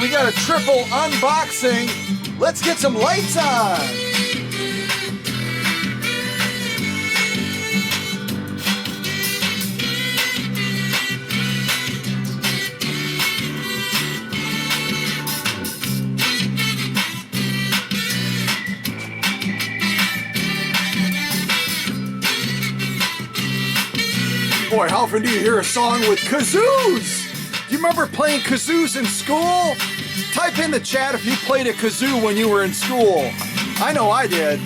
we got a triple unboxing. Let's get some lights on. Boy, how often do you hear a song with kazoos? Do you remember playing kazoos in school? Type in the chat if you played a kazoo when you were in school. I know I did.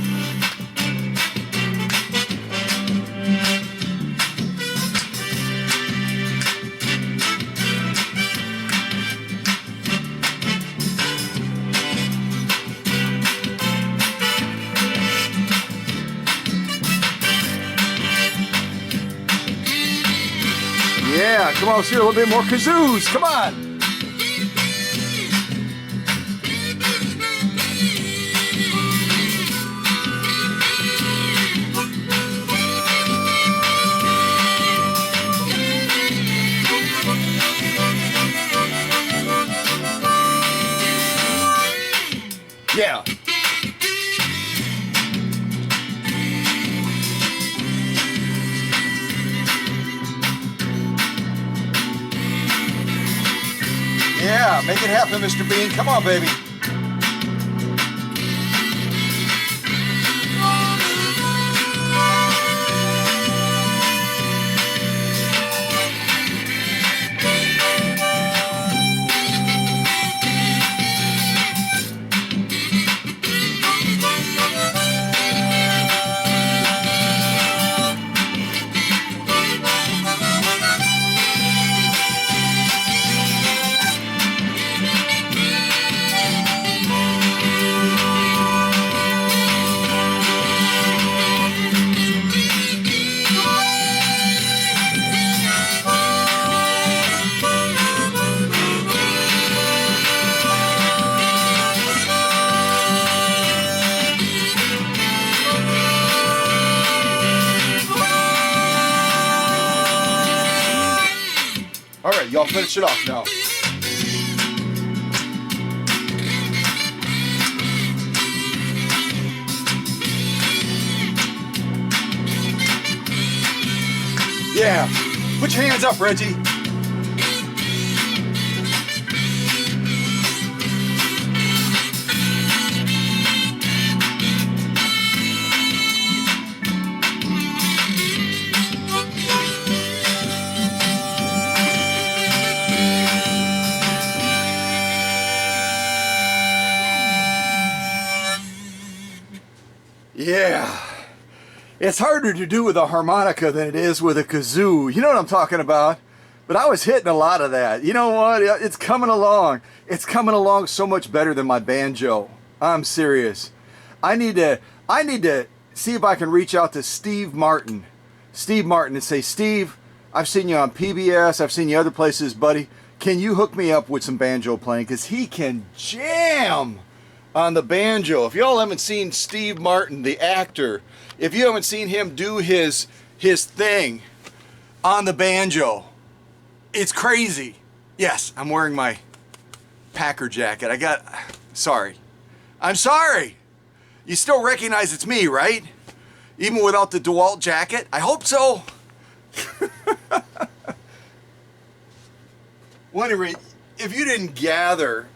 Yeah, come on, let's hear a little bit more kazoos. Come on. Yeah. Yeah, make it happen, Mr. Bean. Come on, baby. All right, y'all finish it off now. Yeah, put your hands up, Reggie. Yeah, it's harder to do with a harmonica than it is with a kazoo. You know what I'm talking about? But I was hitting a lot of that. You know what? It's coming along. It's coming along so much better than my banjo. I'm serious. I need to see if I can reach out to Steve Martin. Steve Martin and say, Steve, I've seen you on PBS. I've seen you other places, buddy. Can you hook me up with some banjo playing? Because he can jam on the banjo. If y'all haven't seen Steve Martin, the actor, if you haven't seen him do his thing on the banjo, it's crazy. Yes, I'm wearing my Packer jacket. Sorry. I'm sorry. You still recognize it's me, right? Even without the DeWalt jacket? I hope so. Wondering if you didn't gather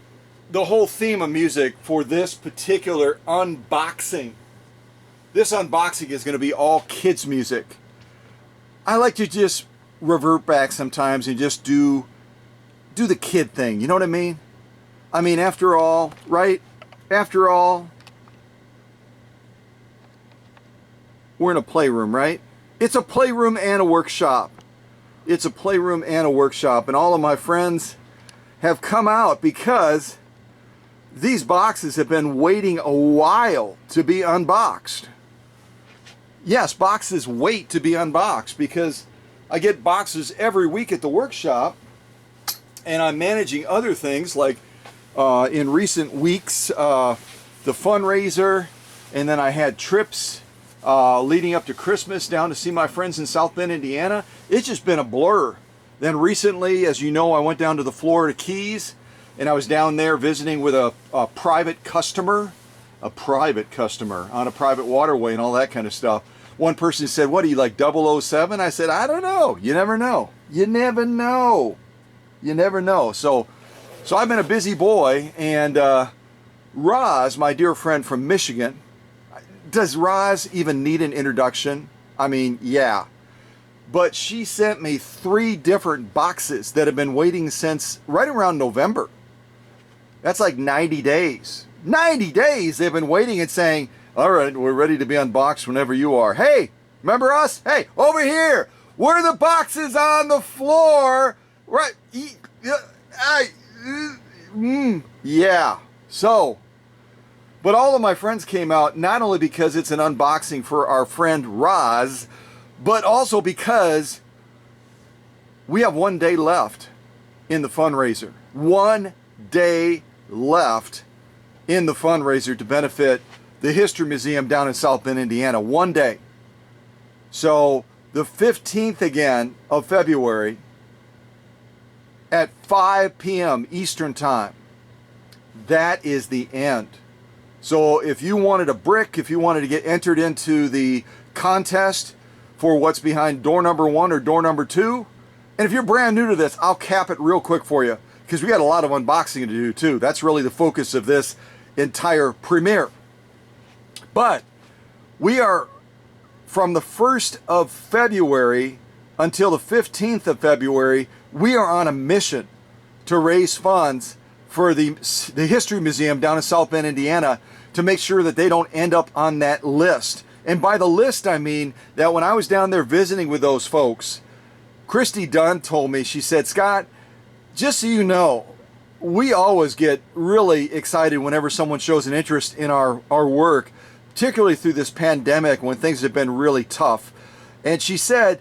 the whole theme of music for this particular unboxing. This unboxing is going to be all kids music. I like to just revert back sometimes and just do the kid thing. You know what I mean? I mean, after all, right? After all, we're in a playroom, right? It's a playroom and a workshop. It's a playroom and a workshop. And all of my friends have come out because these boxes have been waiting a while to be unboxed. Yes, boxes wait to be unboxed because I get boxes every week at the workshop, and I'm managing other things like in recent weeks, the fundraiser, and then I had trips leading up to Christmas down to see my friends in South Bend, Indiana. It's just been a blur. Then recently, as you know, I went down to the Florida Keys and I was down there visiting with a private customer on a private waterway and all that kind of stuff. One person said, what are you, like 007? I said, I don't know. You never know. You never know. You never know. So I've been a busy boy, and Roz, my dear friend from Michigan, does Roz even need an introduction? I mean, yeah. But she sent me 3 different boxes that have been waiting since right around November. That's like 90 days. 90 days they've been waiting and saying, all right, we're ready to be unboxed whenever you are. Hey, remember us? Hey, over here. Where are the boxes on the floor? Right. Yeah. So, but all of my friends came out not only because it's an unboxing for our friend Roz, but also because we have 1 day left in the fundraiser. 1 day left in the fundraiser to benefit the History Museum down in South Bend, Indiana. 1 day. So the 15th again of February at 5 p.m. Eastern Time. That is the end. So if you wanted a brick, if you wanted to get entered into the contest for what's behind door number 1 or door number 2, and if you're brand new to this, I'll cap it real quick for you, because we got a lot of unboxing to do too. That's really the focus of this entire premiere. But we are, from the 1st of February until the 15th of February, we are on a mission to raise funds for the History Museum down in South Bend, Indiana, to make sure that they don't end up on that list. And by the list, I mean that when I was down there visiting with those folks, Christy Dunn told me, she said, Scott, just so you know, we always get really excited whenever someone shows an interest in our work, particularly through this pandemic when things have been really tough. And she said,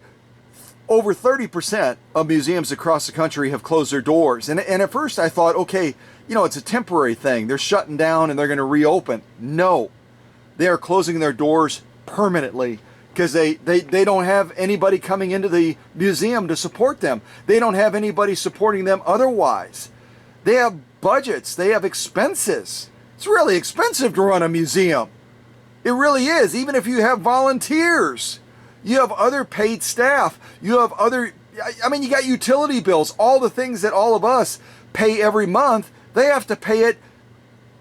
over 30% of museums across the country have closed their doors. And at first I thought, okay, you know, it's a temporary thing. They're shutting down and they're going to reopen. No, they are closing their doors permanently because they don't have anybody coming into the museum to support them. They don't have anybody supporting them otherwise. They have budgets. They have expenses. It's really expensive to run a museum. It really is. Even if you have volunteers, you have other paid staff, you have other, I mean, you got utility bills, all the things that all of us pay every month. They have to pay it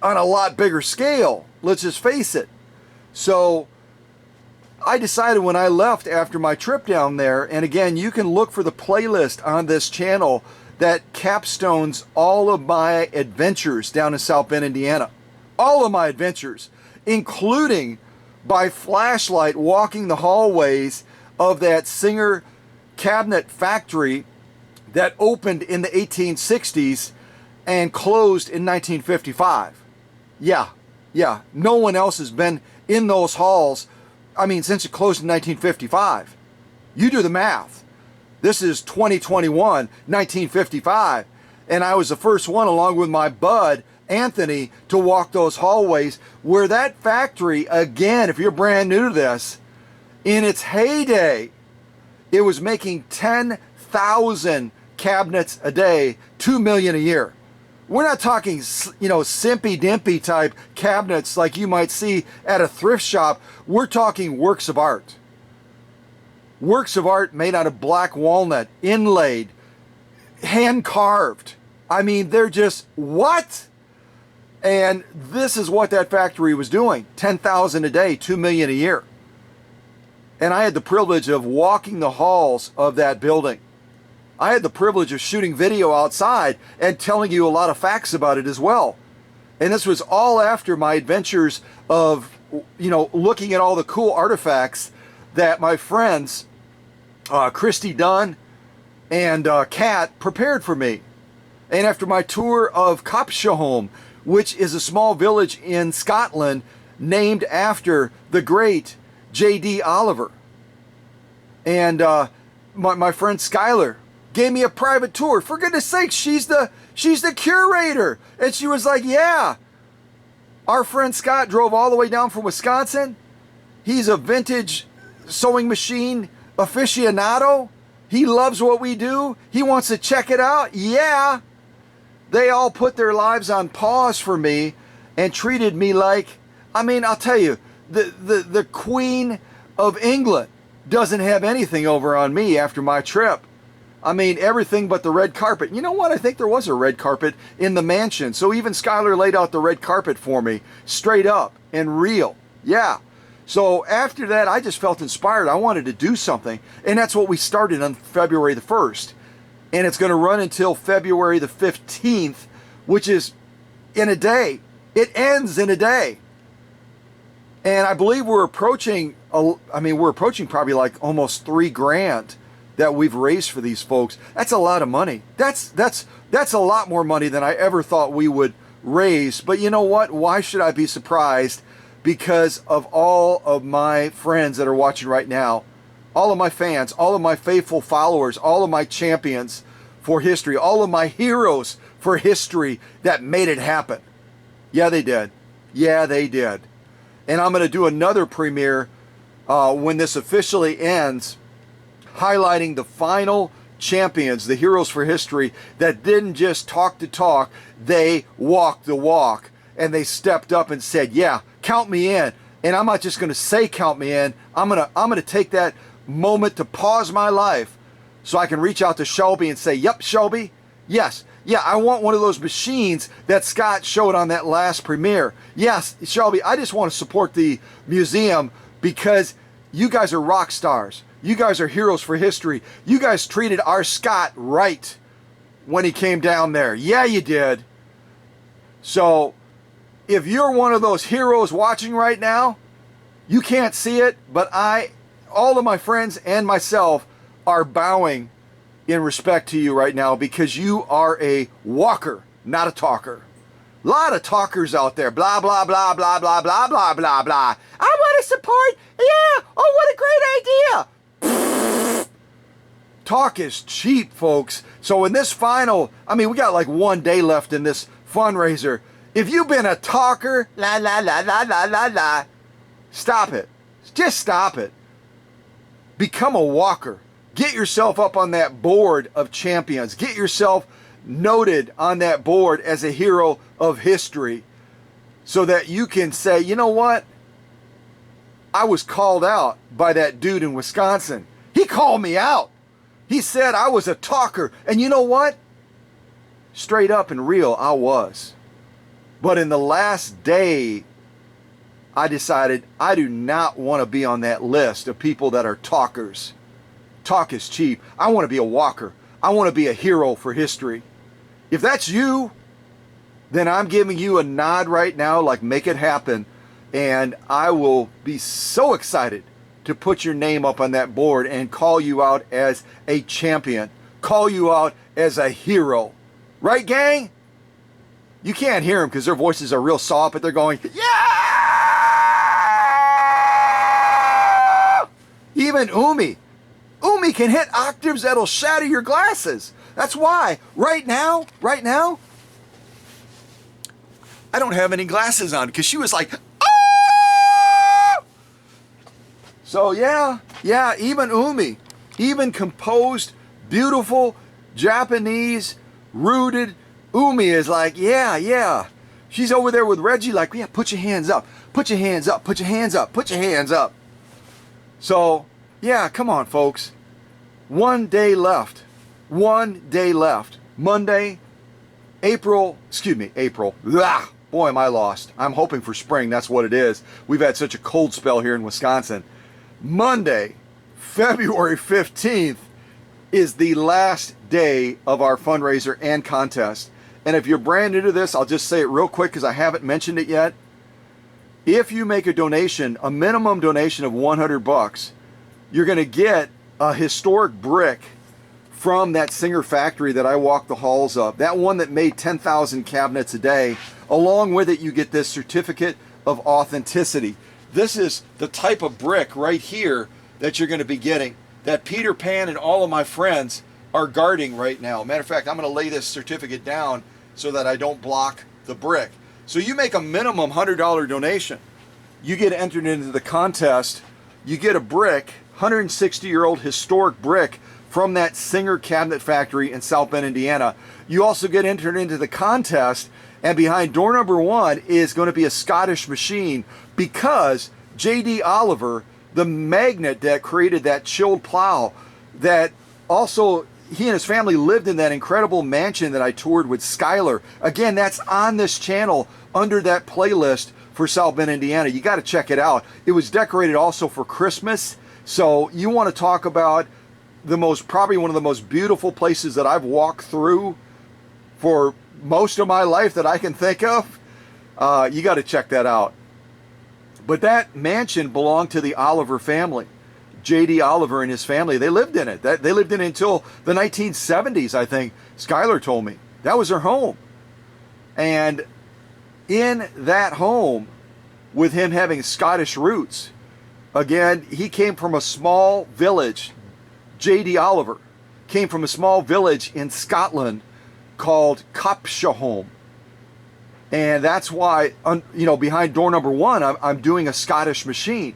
on a lot bigger scale. Let's just face it. So I decided when I left after my trip down there, and again, you can look for the playlist on this channel that capstones all of my adventures down in South Bend, Indiana. All of my adventures, including by flashlight walking the hallways of that Singer cabinet factory that opened in the 1860s and closed in 1955. Yeah. No one else has been in those halls, I mean, since it closed in 1955. You do the math. This is 2021, 1955. And I was the first one, along with my bud, Anthony, to walk those hallways where that factory, again, if you're brand new to this, in its heyday, it was making 10,000 cabinets a day, 2 million a year. We're not talking, you know, simpy dimpy type cabinets like you might see at a thrift shop. We're talking works of art. Works of art made out of black walnut, inlaid, hand carved. I mean, they're just, what? And this is what that factory was doing. 10,000 a day, 2 million a year. And I had the privilege of walking the halls of that building. I had the privilege of shooting video outside and telling you a lot of facts about it as well. And this was all after my adventures of, you know, looking at all the cool artifacts that my friends, Christy Dunn and Kat, prepared for me. And after my tour of Copsham, which is a small village in Scotland named after the great J.D. Oliver. And my friend Skylar gave me a private tour. For goodness sakes, she's the curator. And she was like, yeah. Our friend Scott drove all the way down from Wisconsin. He's a vintage sewing machine aficionado. He loves what we do. He wants to check it out. Yeah. They all put their lives on pause for me and treated me like, I mean, I'll tell you, the Queen of England doesn't have anything over on me after my trip. I mean, everything but the red carpet. You know what? I think there was a red carpet in the mansion. So even Skylar laid out the red carpet for me, straight up and real. Yeah. So after that, I just felt inspired. I wanted to do something. And that's what we started on February the 1st. And it's going to run until February the 15th, which is in a day. It ends in a day. And I believe we're approaching, we're approaching probably like almost $3,000 that we've raised for these folks. That's a lot of money. That's a lot more money than I ever thought we would raise. But you know what? Why should I be surprised? Because of all of my friends that are watching right now, all of my fans, all of my faithful followers, all of my champions for history, all of my heroes for history that made it happen. Yeah, they did. Yeah, they did. And I'm going to do another premiere when this officially ends, highlighting the final champions, the heroes for history that didn't just talk the talk, they walked the walk. And they stepped up and said, yeah, count me in. And I'm not just going to say count me in. I'm going to take that moment to pause my life so I can reach out to Shelby and say, yep, Shelby, yes. Yeah, I want one of those machines that Scott showed on that last premiere. Yes, Shelby, I just want to support the museum because you guys are rock stars. You guys are heroes for history. You guys treated our Scott right when he came down there. Yeah, you did. So if you're one of those heroes watching right now, you can't see it, but all of my friends and myself are bowing in respect to you right now because you are a walker, not a talker. A lot of talkers out there, blah, blah, blah, blah, blah, blah, blah, blah, blah. I want to support, yeah, oh, what a great idea. Talk is cheap, folks. So in this final, we got like 1 day left in this fundraiser. If you've been a talker, la, la, la, la, la, la, la, stop it. Just stop it. Become a walker. Get yourself up on that board of champions. Get yourself noted on that board as a hero of history so that you can say, you know what? I was called out by that dude in Wisconsin. He called me out. He said I was a talker. And you know what? Straight up and real, I was. But in the last day, I decided I do not want to be on that list of people that are talkers. Talk is cheap. I want to be a walker. I want to be a hero for history. If that's you, then I'm giving you a nod right now, like make it happen. And I will be so excited to put your name up on that board and call you out as a champion. Call you out as a hero. Right, gang? You can't hear them because their voices are real soft, but they're going, yeah! Even Umi. Umi can hit octaves that'll shatter your glasses. That's why, right now, I don't have any glasses on because she was like, ah! So yeah, even Umi, even composed, beautiful, Japanese, rooted Umi is like, yeah. She's over there with Reggie like, yeah, put your hands up, put your hands up, put your hands up, put your hands up. So, yeah, come on, folks. 1 day left. 1 day left. Monday, April. Blah. Boy, am I lost. I'm hoping for spring. That's what it is. We've had such a cold spell here in Wisconsin. Monday, February 15th is the last day of our fundraiser and contest. And if you're brand new to this, I'll just say it real quick because I haven't mentioned it yet. If you make a donation, a minimum donation of $100, you're going to get a historic brick from that Singer factory that I walked the halls of. That one that made 10,000 cabinets a day. Along with it, you get this certificate of authenticity. This is the type of brick right here that you're going to be getting, that Peter Pan and all of my friends are guarding right now. Matter of fact, I'm going to lay this certificate down so that I don't block the brick. So you make a minimum $100 donation. You get entered into the contest. You get a brick, 160-year-old historic brick from that Singer Cabinet Factory in South Bend, Indiana. You also get entered into the contest, and behind door number 1 is going to be a Scottish machine, because J.D. Oliver, the magnate that created that chilled plow, that also he and his family lived in that incredible mansion that I toured with Skylar. Again, that's on this channel under that playlist for South Bend, Indiana. You got to check it out. It was decorated also for Christmas. So you want to talk about probably one of the most beautiful places that I've walked through for most of my life that I can think of. You got to check that out. But that mansion belonged to the Oliver family. J.D. Oliver and his family, they lived in it. They lived in it until the 1970s, I think. Skylar told me. That was their home. And in that home, with him having Scottish roots, again, he came from a small village. J.D. Oliver came from a small village in Scotland called Copshahome. And that's why, behind door number 1, I'm doing a Scottish machine.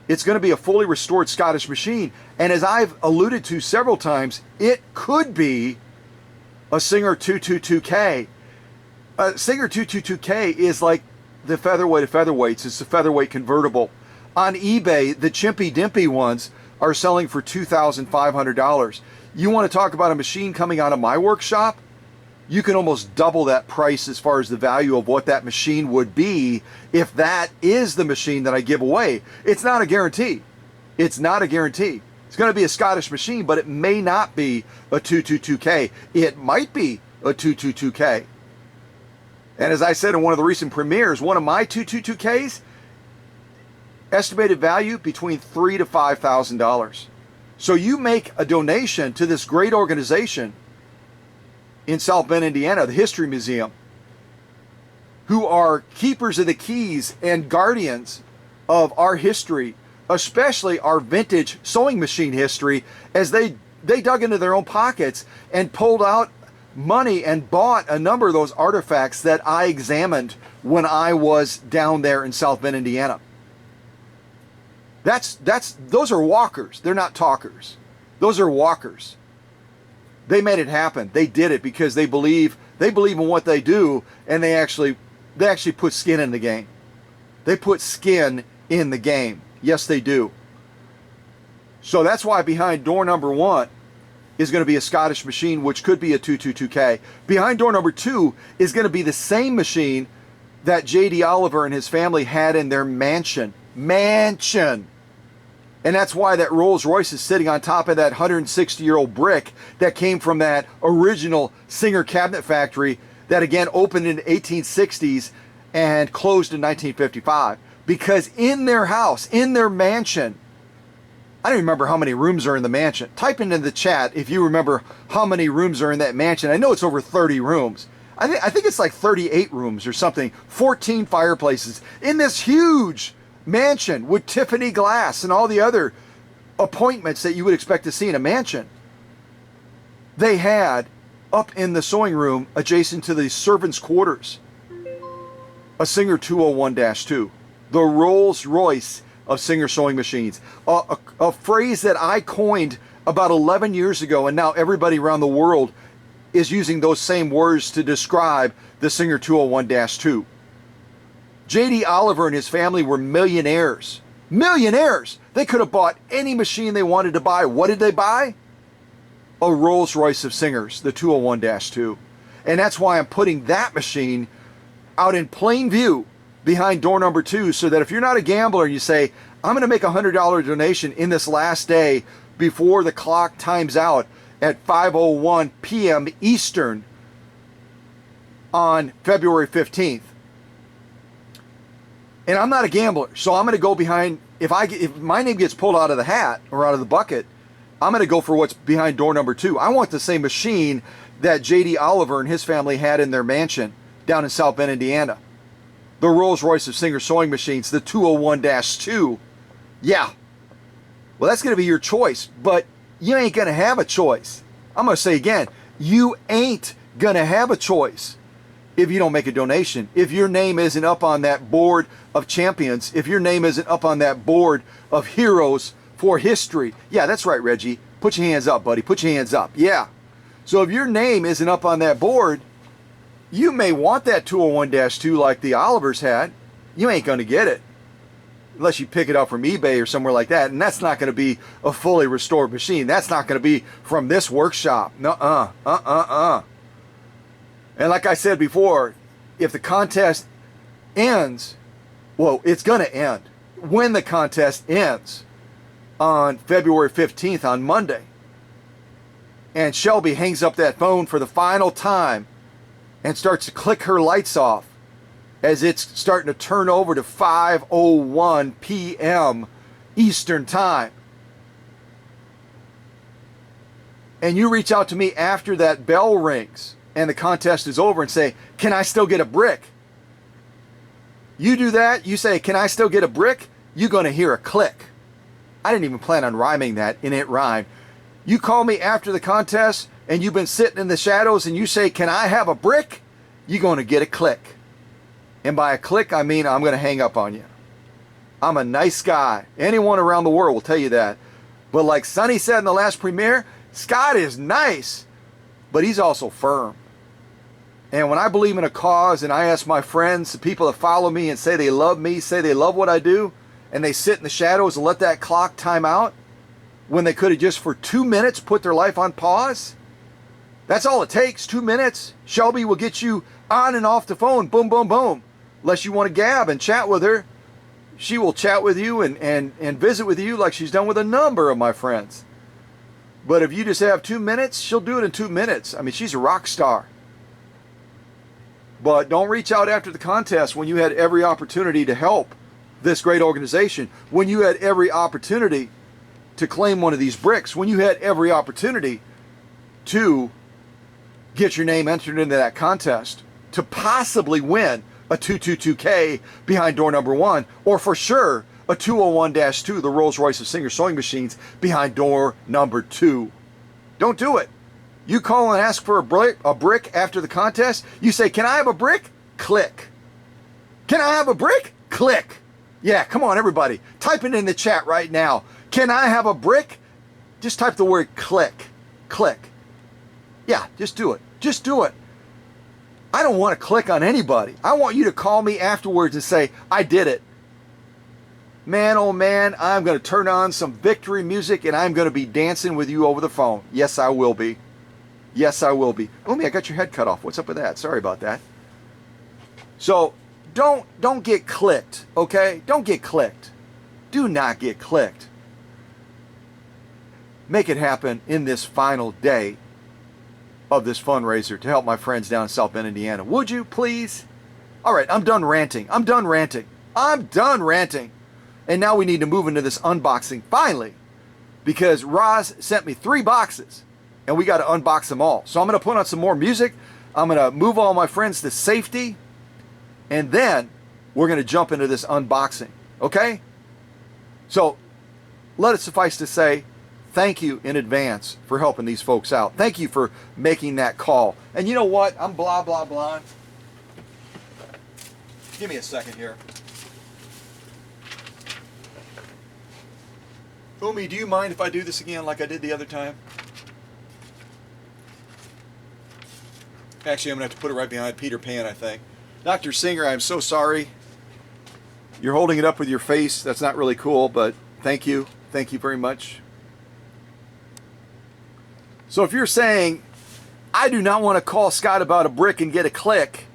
It's going to be a fully restored Scottish machine. And as I've alluded to several times, it could be a Singer 222K. Singer 222K is like the featherweight of featherweights. It's a featherweight convertible. On eBay, the Chimpy Dimpy ones are selling for $2,500. You want to talk about a machine coming out of my workshop? You can almost double that price as far as the value of what that machine would be if that is the machine that I give away. It's not a guarantee. It's not a guarantee. It's going to be a Scottish machine, but it may not be a 222K. It might be a 222K. And as I said in one of the recent premieres, one of my 222Ks, estimated value between $3,000 to $5,000. So you make a donation to this great organization in South Bend, Indiana, the History Museum, who are keepers of the keys and guardians of our history, especially our vintage sewing machine history, as they dug into their own pockets and pulled out money and bought a number of those artifacts that I examined when I was down there in South Bend, Indiana. Those are walkers. They're not talkers. Those are walkers. They made it happen. They did it because they believe in what they do, and they actually put skin in the game. They put skin in the game. Yes, they do. So that's why behind door number 1 is going to be a Scottish machine, which could be a 222K. Behind door number 2 is going to be the same machine that J.D. Oliver and his family had in their mansion. And that's why that Rolls Royce is sitting on top of that 160-year-old brick that came from that original Singer Cabinet Factory that again opened in the 1860s and closed in 1955. Because in their house, in their mansion, I don't remember how many rooms are in the mansion. Type into the chat if you remember how many rooms are in that mansion. I know it's over 30 rooms. I think it's like 38 rooms or something. 14 fireplaces in this huge mansion with Tiffany glass and all the other appointments that you would expect to see in a mansion. They had up in the sewing room adjacent to the servants' quarters a Singer 201-2, the Rolls Royce of Singer sewing machines, a phrase that I coined about 11 years ago, and now everybody around the world is using those same words to describe the Singer 201-2. J.D. Oliver and his family were millionaires. Millionaires! They could have bought any machine they wanted to buy. What did they buy? A Rolls Royce of Singers, the 201-2. And that's why I'm putting that machine out in plain view behind door number 2, so that if you're not a gambler and you say, I'm going to make a $100 donation in this last day before the clock times out at 5:01 p.m. Eastern on February 15th, and I'm not a gambler, so I'm going to go behind, if my name gets pulled out of the hat or out of the bucket, I'm going to go for what's behind door number 2. I want the same machine that J.D. Oliver and his family had in their mansion down in South Bend, Indiana. The Rolls Royce of Singer sewing machines, the 201-2. Yeah. Well, that's going to be your choice, but you ain't going to have a choice. I'm going to say again, you ain't going to have a choice if you don't make a donation. If your name isn't up on that board of champions, if your name isn't up on that board of heroes for history. Yeah, that's right, Reggie. Put your hands up, buddy. Put your hands up. Yeah. So if your name isn't up on that board, you may want that 201-2 like the Olivers had. You ain't going to get it unless you pick it up from eBay or somewhere like that. And that's not going to be a fully restored machine. That's not going to be from this workshop. And like I said before, if the contest ends, well, it's going to end when the contest ends on February 15th on Monday. And Shelby hangs up that phone for the final time and starts to click her lights off as it's starting to turn over to 5:01 p.m. Eastern Time. And you reach out to me after that bell rings and the contest is over and say, can I still get a brick? You do that, you say, can I still get a brick? You're going to hear a click. I didn't even plan on rhyming that, and it rhymed. You call me after the contest and you've been sitting in the shadows and you say, can I have a brick? You're going to get a click. And by a click, I mean I'm going to hang up on you. I'm a nice guy. Anyone around the world will tell you that. But like Sonny said in the last premiere, Scott is nice, but he's also firm. And when I believe in a cause and I ask my friends, the people that follow me and say they love me, say they love what I do, and they sit in the shadows and let that clock time out when they could have just for 2 minutes put their life on pause, that's all it takes, 2 minutes. Shelby will get you on and off the phone, boom, boom, boom. Unless you want to gab and chat with her, she will chat with you and visit with you like she's done with a number of my friends. But if you just have 2 minutes, she'll do it in 2 minutes. I mean, she's a rock star. But don't reach out after the contest when you had every opportunity to help this great organization, when you had every opportunity to claim one of these bricks, when you had every opportunity to get your name entered into that contest, to possibly win a 222K behind door number 1, or for sure a 201-2, the Rolls-Royce of Singer sewing machines, behind door number 2. Don't do it. You call and ask for a brick after the contest. You say, can I have a brick? Click. Can I have a brick? Click. Yeah, come on, everybody. Type it in the chat right now. Can I have a brick? Just type the word click. Click. Yeah, just do it. Just do it. I don't want to click on anybody. I want you to call me afterwards and say, I did it. Man, oh man, I'm going to turn on some victory music and I'm going to be dancing with you over the phone. Yes, I will be. Yes, I will be. Omi, I got your head cut off. What's up with that? Sorry about that. So don't get clicked, okay? Don't get clicked. Do not get clicked. Make it happen in this final day of this fundraiser to help my friends down in South Bend, Indiana. Would you, please? All right, I'm done ranting. I'm done ranting. I'm done ranting. And now we need to move into this unboxing, finally, because Roz sent me 3 boxes, and we got to unbox them all. So I'm going to put on some more music. I'm going to move all my friends to safety, and then we're going to jump into this unboxing, okay? So let it suffice to say, thank you in advance for helping these folks out. Thank you for making that call. And you know what? I'm blah, blah, blah. Give me a second here. Umi, do you mind if I do this again like I did the other time? Actually, I'm going to have to put it right behind Peter Pan, I think. Dr. Singer, I'm so sorry. You're holding it up with your face. That's not really cool, but thank you. Thank you very much. So if you're saying, I do not want to call Scott about a brick and get a click,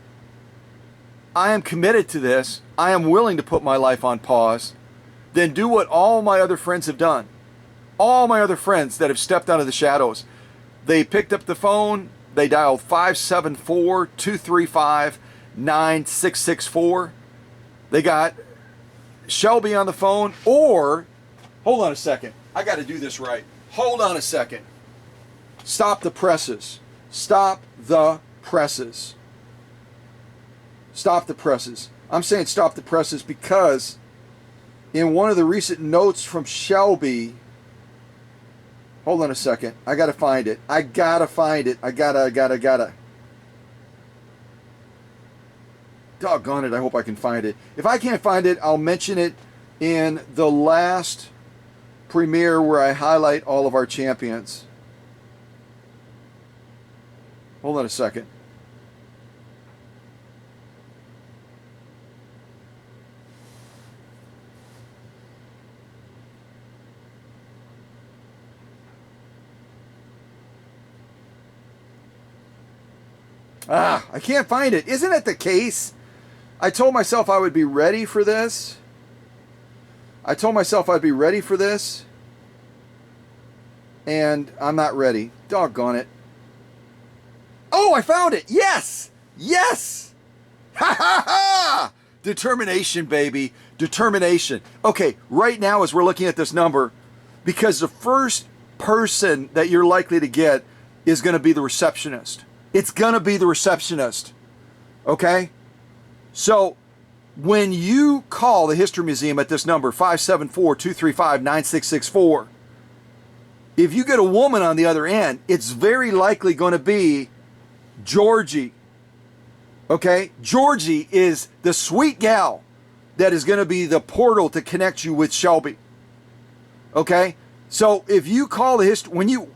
I am committed to this, I am willing to put my life on pause, then do what all my other friends have done. All my other friends that have stepped out of the shadows. They picked up the phone, they dialed 574-235-9664. They got Shelby on the phone, or, hold on a second, I got to do this right. Hold on a second. Stop the presses. Stop the presses. Stop the presses. I'm saying stop the presses because in one of the recent notes from Shelby, hold on a second. I got to find it. I got to find it. I gotta. Doggone it. I hope I can find it. If I can't find it, I'll mention it in the last premiere where I highlight all of our champions. Hold on a second. I can't find it. Isn't it the case? I told myself I would be ready for this. I told myself I'd be ready for this. And I'm not ready. Doggone it. Oh, I found it. Yes. Yes. Ha ha ha. Determination, baby. Determination. Okay, right now as we're looking at this number, because the first person that you're likely to get is going to be the receptionist. It's going to be the receptionist. Okay? So when you call the History Museum at this number, 574-235-9664, if you get a woman on the other end, it's very likely going to be Georgie. Okay? Georgie is the sweet gal that is going to be the portal to connect you with Shelby. Okay? So if you call the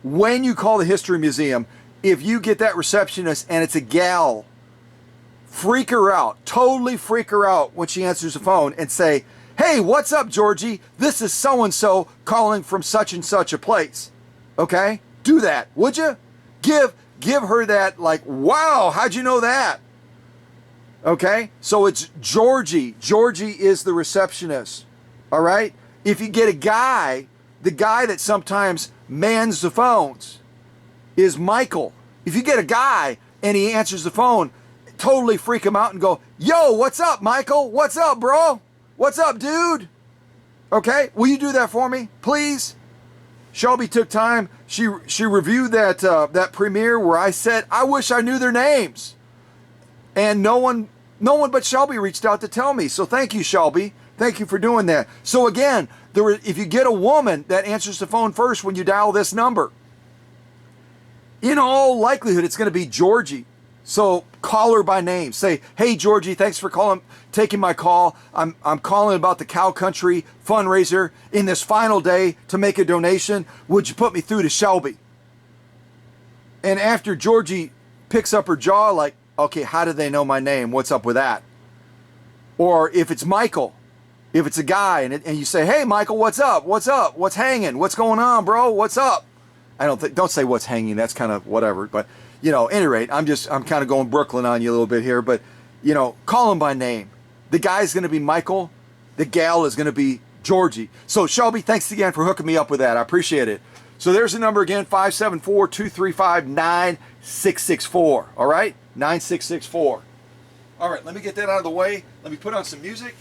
when you call the History Museum, if you get that receptionist and it's a gal, freak her out. Totally freak her out when she answers the phone and say, "Hey, what's up, Georgie? This is so-and-so calling from such and such a place." Okay? Do that, would you? Give her that, like, wow, how'd you know that? Okay? So it's Georgie. Georgie is the receptionist. All right? If you get a guy, the guy that sometimes mans the phones is Michael. If you get a guy and he answers the phone, totally freak him out and go, "Yo, what's up, Michael? What's up, bro? What's up, dude?" Okay? Will you do that for me, please? Shelby took time. She reviewed that premiere where I said, I wish I knew their names. And no one but Shelby reached out to tell me. So thank you, Shelby. Thank you for doing that. So again, if you get a woman that answers the phone first when you dial this number, in all likelihood, it's going to be Georgie. So call her by name. Say, "Hey, Georgie, thanks for taking my call. I'm calling about the Cow Country fundraiser in this final day to make a donation. Would you put me through to Shelby?" And after Georgie picks up her jaw like, "Okay, how do they know my name? What's up with that?" Or if it's Michael, if it's a guy and you say, "Hey, Michael, what's up? What's up? What's hanging? What's going on, bro? What's up?" Don't say what's hanging. That's kind of whatever. But, at any rate, I'm kind of going Brooklyn on you a little bit here. But, call him by name. The guy's going to be Michael. The gal is going to be Georgie. So, Shelby, thanks again for hooking me up with that. I appreciate it. So, there's the number again, 574-235-9664. All right? 9664. All right, let me get that out of the way. Let me put on some music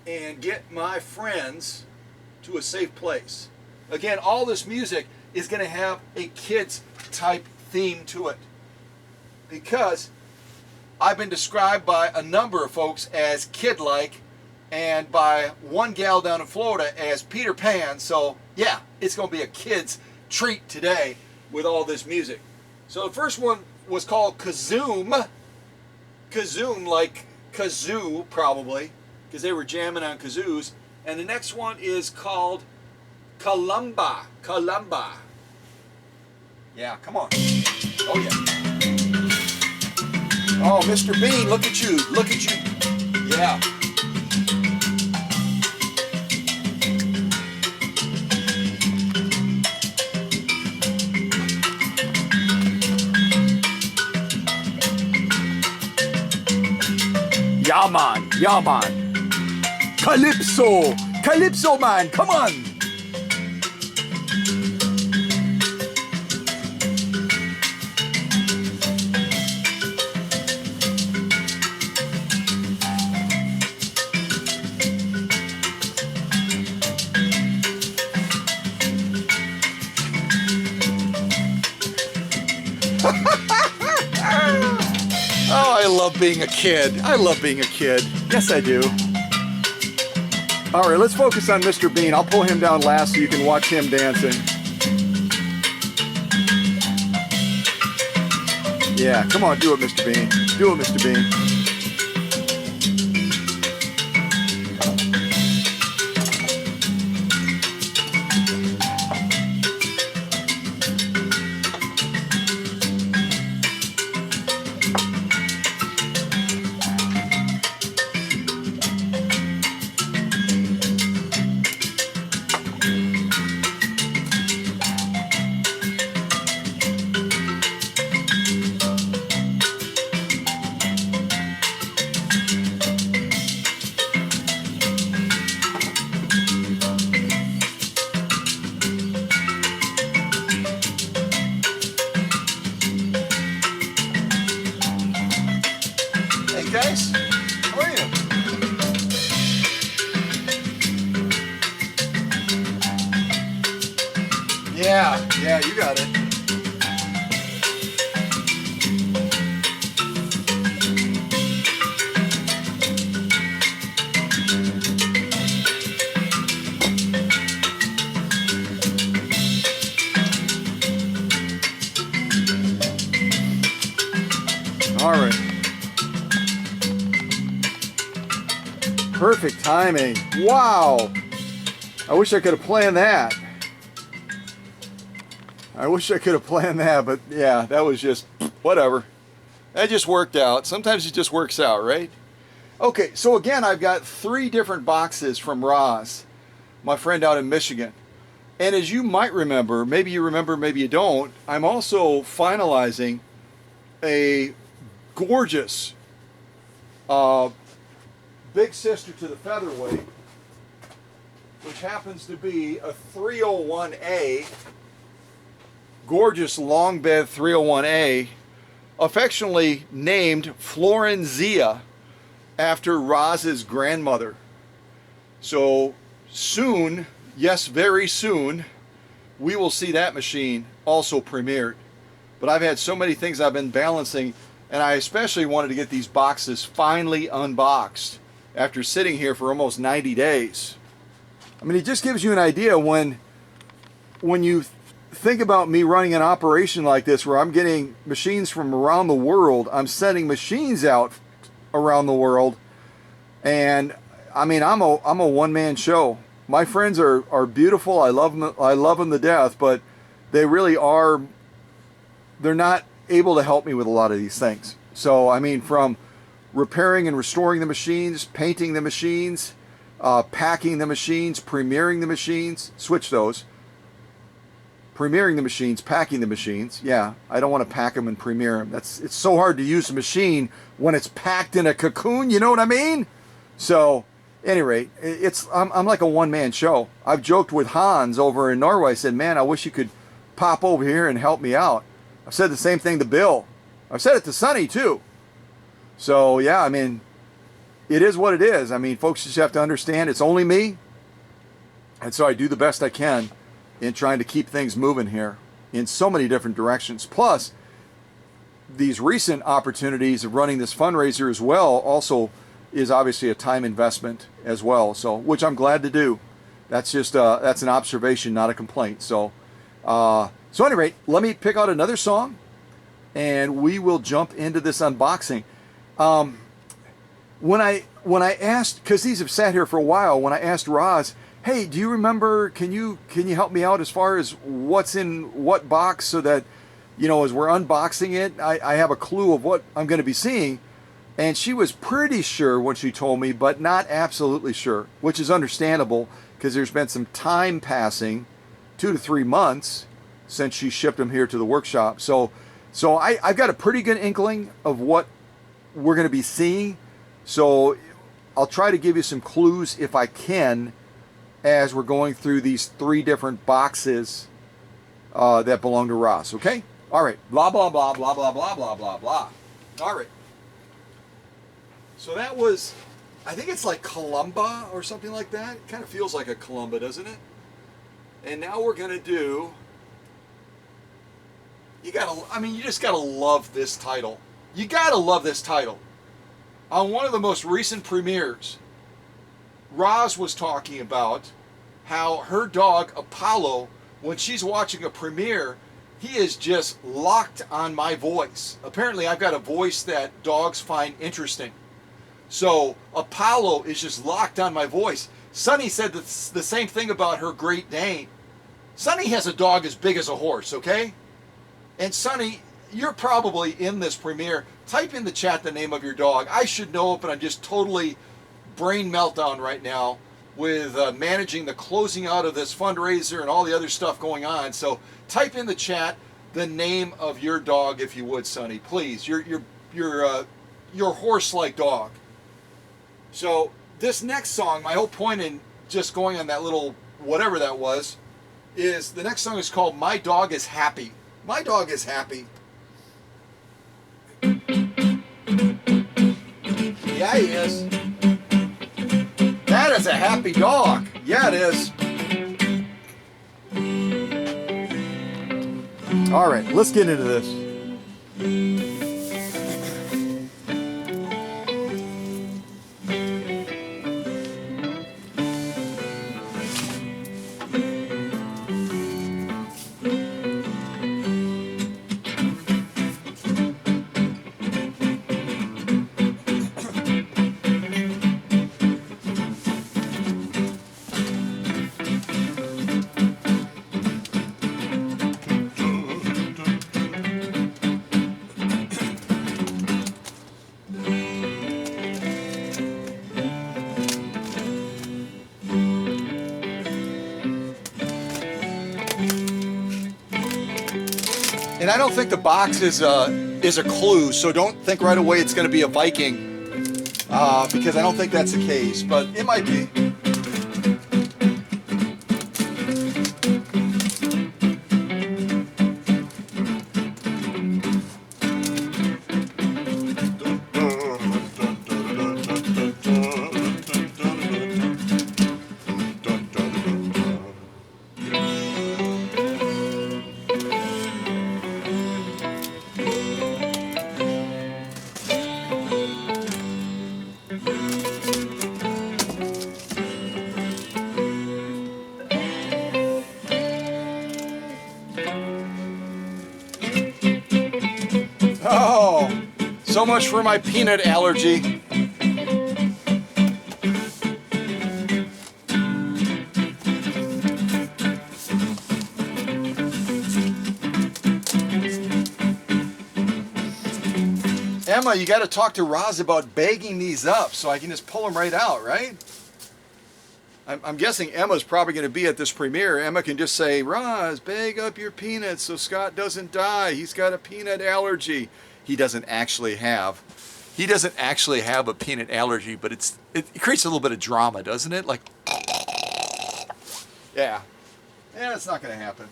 and get my friends to a safe place. Again, all this music is going to have a kids type theme to it, because I've been described by a number of folks as kid-like, and by one gal down in Florida as Peter Pan. So yeah, it's going to be a kid's treat today with all this music. So the first one was called Kazoom. Kazoom, like kazoo probably, because they were jamming on kazoos. And the next one is called Kalumba. Kalumba. Yeah, come on. Oh, yeah. Oh, Mr. Bean, look at you. Look at you. Yeah. Yeah, man. Yeah, man. Calypso. Calypso, man. Come on. Oh, I love being a kid. I love being a kid. Yes, I do. All right, let's focus on Mr. Bean. I'll pull him down last so you can watch him dancing. Yeah, come on, do it, Mr. Bean. Do it, Mr. Bean. Yeah, you got it. All right. Perfect timing. Wow. I wish I could have planned that. But yeah, that was just whatever. That just worked out. Sometimes it just works out, right? Okay, so again, I've got 3 different boxes from Roz, my friend out in Michigan. And as you might remember, maybe you don't, I'm also finalizing a gorgeous big sister to the Featherweight, which happens to be a 301A, gorgeous long bed 301A, affectionately named Florenzia after Roz's grandmother. So soon, yes, very soon, we will see that machine also premiered. But I've had so many things I've been balancing, and I especially wanted to get these boxes finally unboxed after sitting here for almost 90 days. I mean, it just gives you an idea when you think about me running an operation like this where I'm getting machines from around the world, I'm sending machines out around the world, and I mean, I'm a one-man show. My friends are beautiful. I love them to death, but they really are, they're not able to help me with a lot of these things. So, I mean, from repairing and restoring the machines, painting the machines, packing the machines, premiering the machines, switch those. Premiering the machines, packing the machines. Yeah, I don't want to pack them and premiere them. It's so hard to use a machine when it's packed in a cocoon, you know what I mean? So, at any rate, I'm like a one-man show. I've joked with Hans over in Norway. I said, man, I wish you could pop over here and help me out. I've said the same thing to Bill. I've said it to Sonny too. So yeah, I mean, it is what it is. I mean, folks just have to understand it's only me. And so I do the best I can in trying to keep things moving here in so many different directions. Plus, these recent opportunities of running this fundraiser as well also is obviously a time investment as well. So, which I'm glad to do. That's just, that's an observation, not a complaint. So, so at any rate, let me pick out another song and we will jump into this unboxing. When I asked, because these have sat here for a while, when I asked Roz, hey, do you remember, can you help me out as far as what's in what box so that, you know, as we're unboxing it, I have a clue of what I'm going to be seeing. And she was pretty sure when she told me, but not absolutely sure, which is understandable because there's been some time passing, 2 to 3 months, since she shipped them here to the workshop. So I've got a pretty good inkling of what we're going to be seeing. So I'll try to give you some clues if I can as we're going through these 3 different boxes that belong to Roz, okay? All right, blah, blah, blah, blah, blah, blah, blah, blah, blah. All right. So that was, I think it's like Columba or something like that. It kind of feels like a Columba, doesn't it? And now we're going to do, you just gotta love this title. You gotta love this title. On one of the most recent premieres, Roz was talking about how her dog Apollo, when she's watching a premiere, he is just locked on my voice. Apparently I've got a voice that dogs find interesting. So Apollo is just locked on my voice. Sunny said the same thing about her Great Dane. Sunny has a dog as big as a horse, okay? And Sunny, you're probably in this premiere. Type in the chat the name of your dog. I should know it, but I'm just totally brain meltdown right now with managing the closing out of this fundraiser and all the other stuff going on. So type in the chat the name of your dog if you would, Sunny, please. Your horse-like dog. So this next song, my whole point in just going on that little whatever that was, is the next song is called My Dog is Happy. My dog is happy. Yeah, he is. That is a happy dog. Yeah, it is. All right, let's get into this. And I don't think the box is a clue, so don't think right away it's going to be a Viking, because I don't think that's the case, but it might be. Oh, so much for my peanut allergy. Emma, you got to talk to Roz about bagging these up so I can just pull them right out, right? I'm guessing Emma's probably going to be at this premiere. Emma can just say, Roz, bag up your peanuts so Scott doesn't die. He's got a peanut allergy. He doesn't actually have a peanut allergy, but it creates a little bit of drama, doesn't it? Like, yeah, it's not going to happen.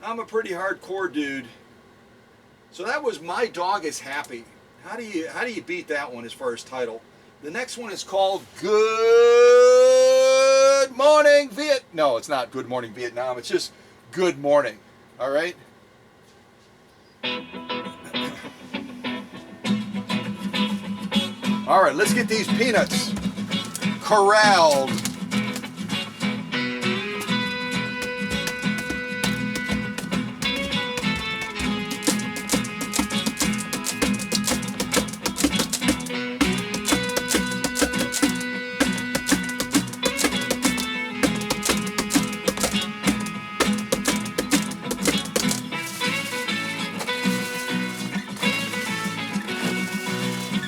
I'm a pretty hardcore dude. So that was My Dog is Happy. How do you beat that one as far as title? The next one is called Good Morning Viet. No, it's not Good Morning Vietnam. It's just Good Morning. All right. All right, let's get these peanuts corralled.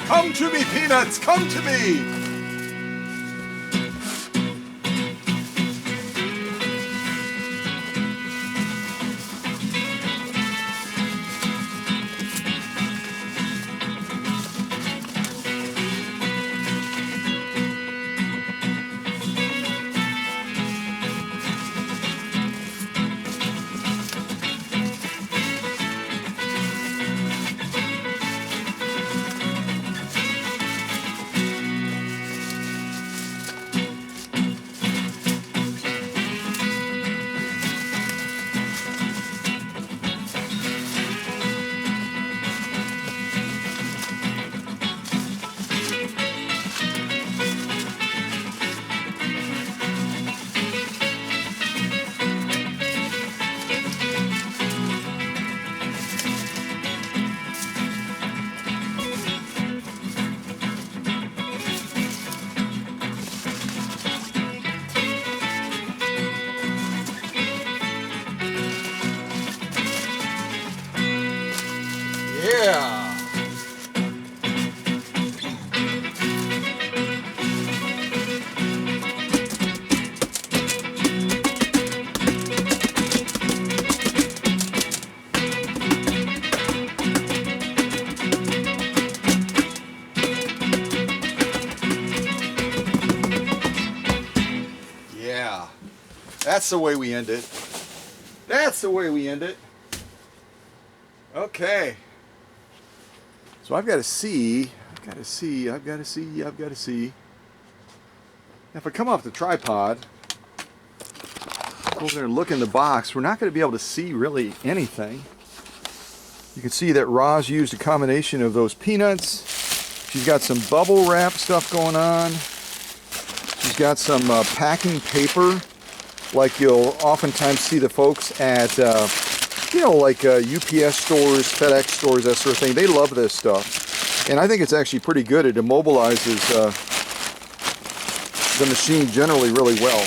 Come to me, peanuts, come to me! Yeah. Yeah. That's the way we end it. That's the way we end it. Okay. So I've got to see. If I come off the tripod, go over there and look in the box, we're not going to be able to see really anything. You can see that Roz used a combination of those peanuts. She's got some bubble wrap stuff going on. She's got some packing paper, like you'll oftentimes see the folks at, like UPS stores, FedEx stores, that sort of thing. They love this stuff. And I think it's actually pretty good. It immobilizes the machine generally really well.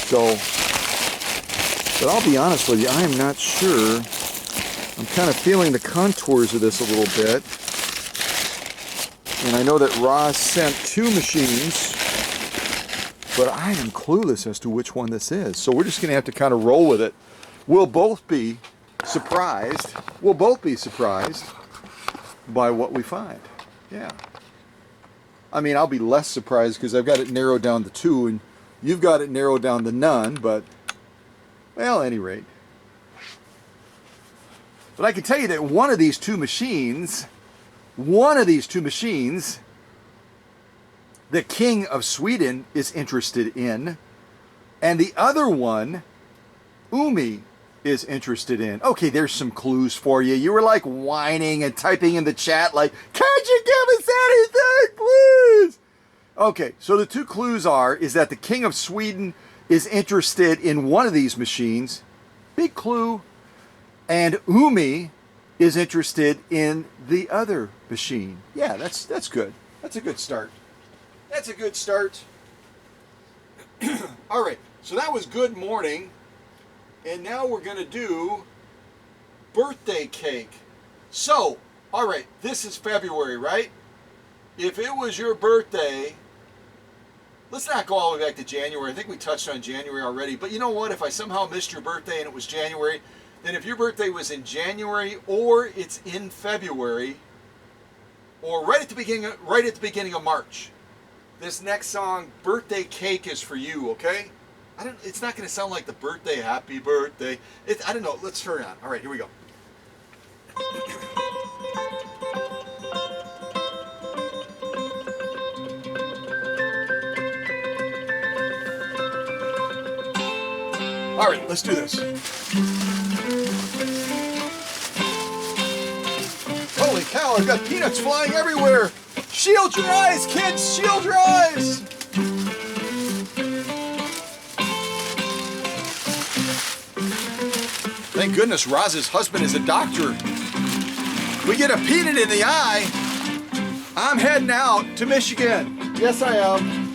So, but I'll be honest with you, I am not sure. I'm kind of feeling the contours of this a little bit. And I know that Roz sent 2 machines, but I am clueless as to which one this is. So we're just going to have to kind of roll with it. We'll both be surprised. We'll both be surprised by what we find. Yeah. I mean, I'll be less surprised because I've got it narrowed down to 2 and you've got it narrowed down to none, but, well, at any rate. But I can tell you that one of these two machines, the King of Sweden is interested in, and the other one, Umi, is interested in. Okay, there's some clues for you. You were like whining and typing in the chat like, can't you give us anything, please? Okay, so the 2 clues is that the King of Sweden is interested in one of these machines. Big clue. And Umi is interested in the other machine. Yeah, that's good. That's a good start. That's a good start. All right, so that was good morning. And now we're going to do birthday cake. So, all right, this is February, right? If it was your birthday, let's not go all the way back to January. I think we touched on January already. But you know what? If I somehow missed your birthday and it was January, then if your birthday was in January or it's in February or right at the beginning of March, this next song, Birthday Cake, is for you, okay? It's not going to sound like the birthday, happy birthday. I don't know. Let's turn it on. All right, here we go. All right, let's do this. Holy cow, I've got peanuts flying everywhere. Shield your eyes, kids, shield your eyes. Thank goodness Roz's husband is a doctor. We get a peanut in the eye, I'm heading out to Michigan. Yes, I am.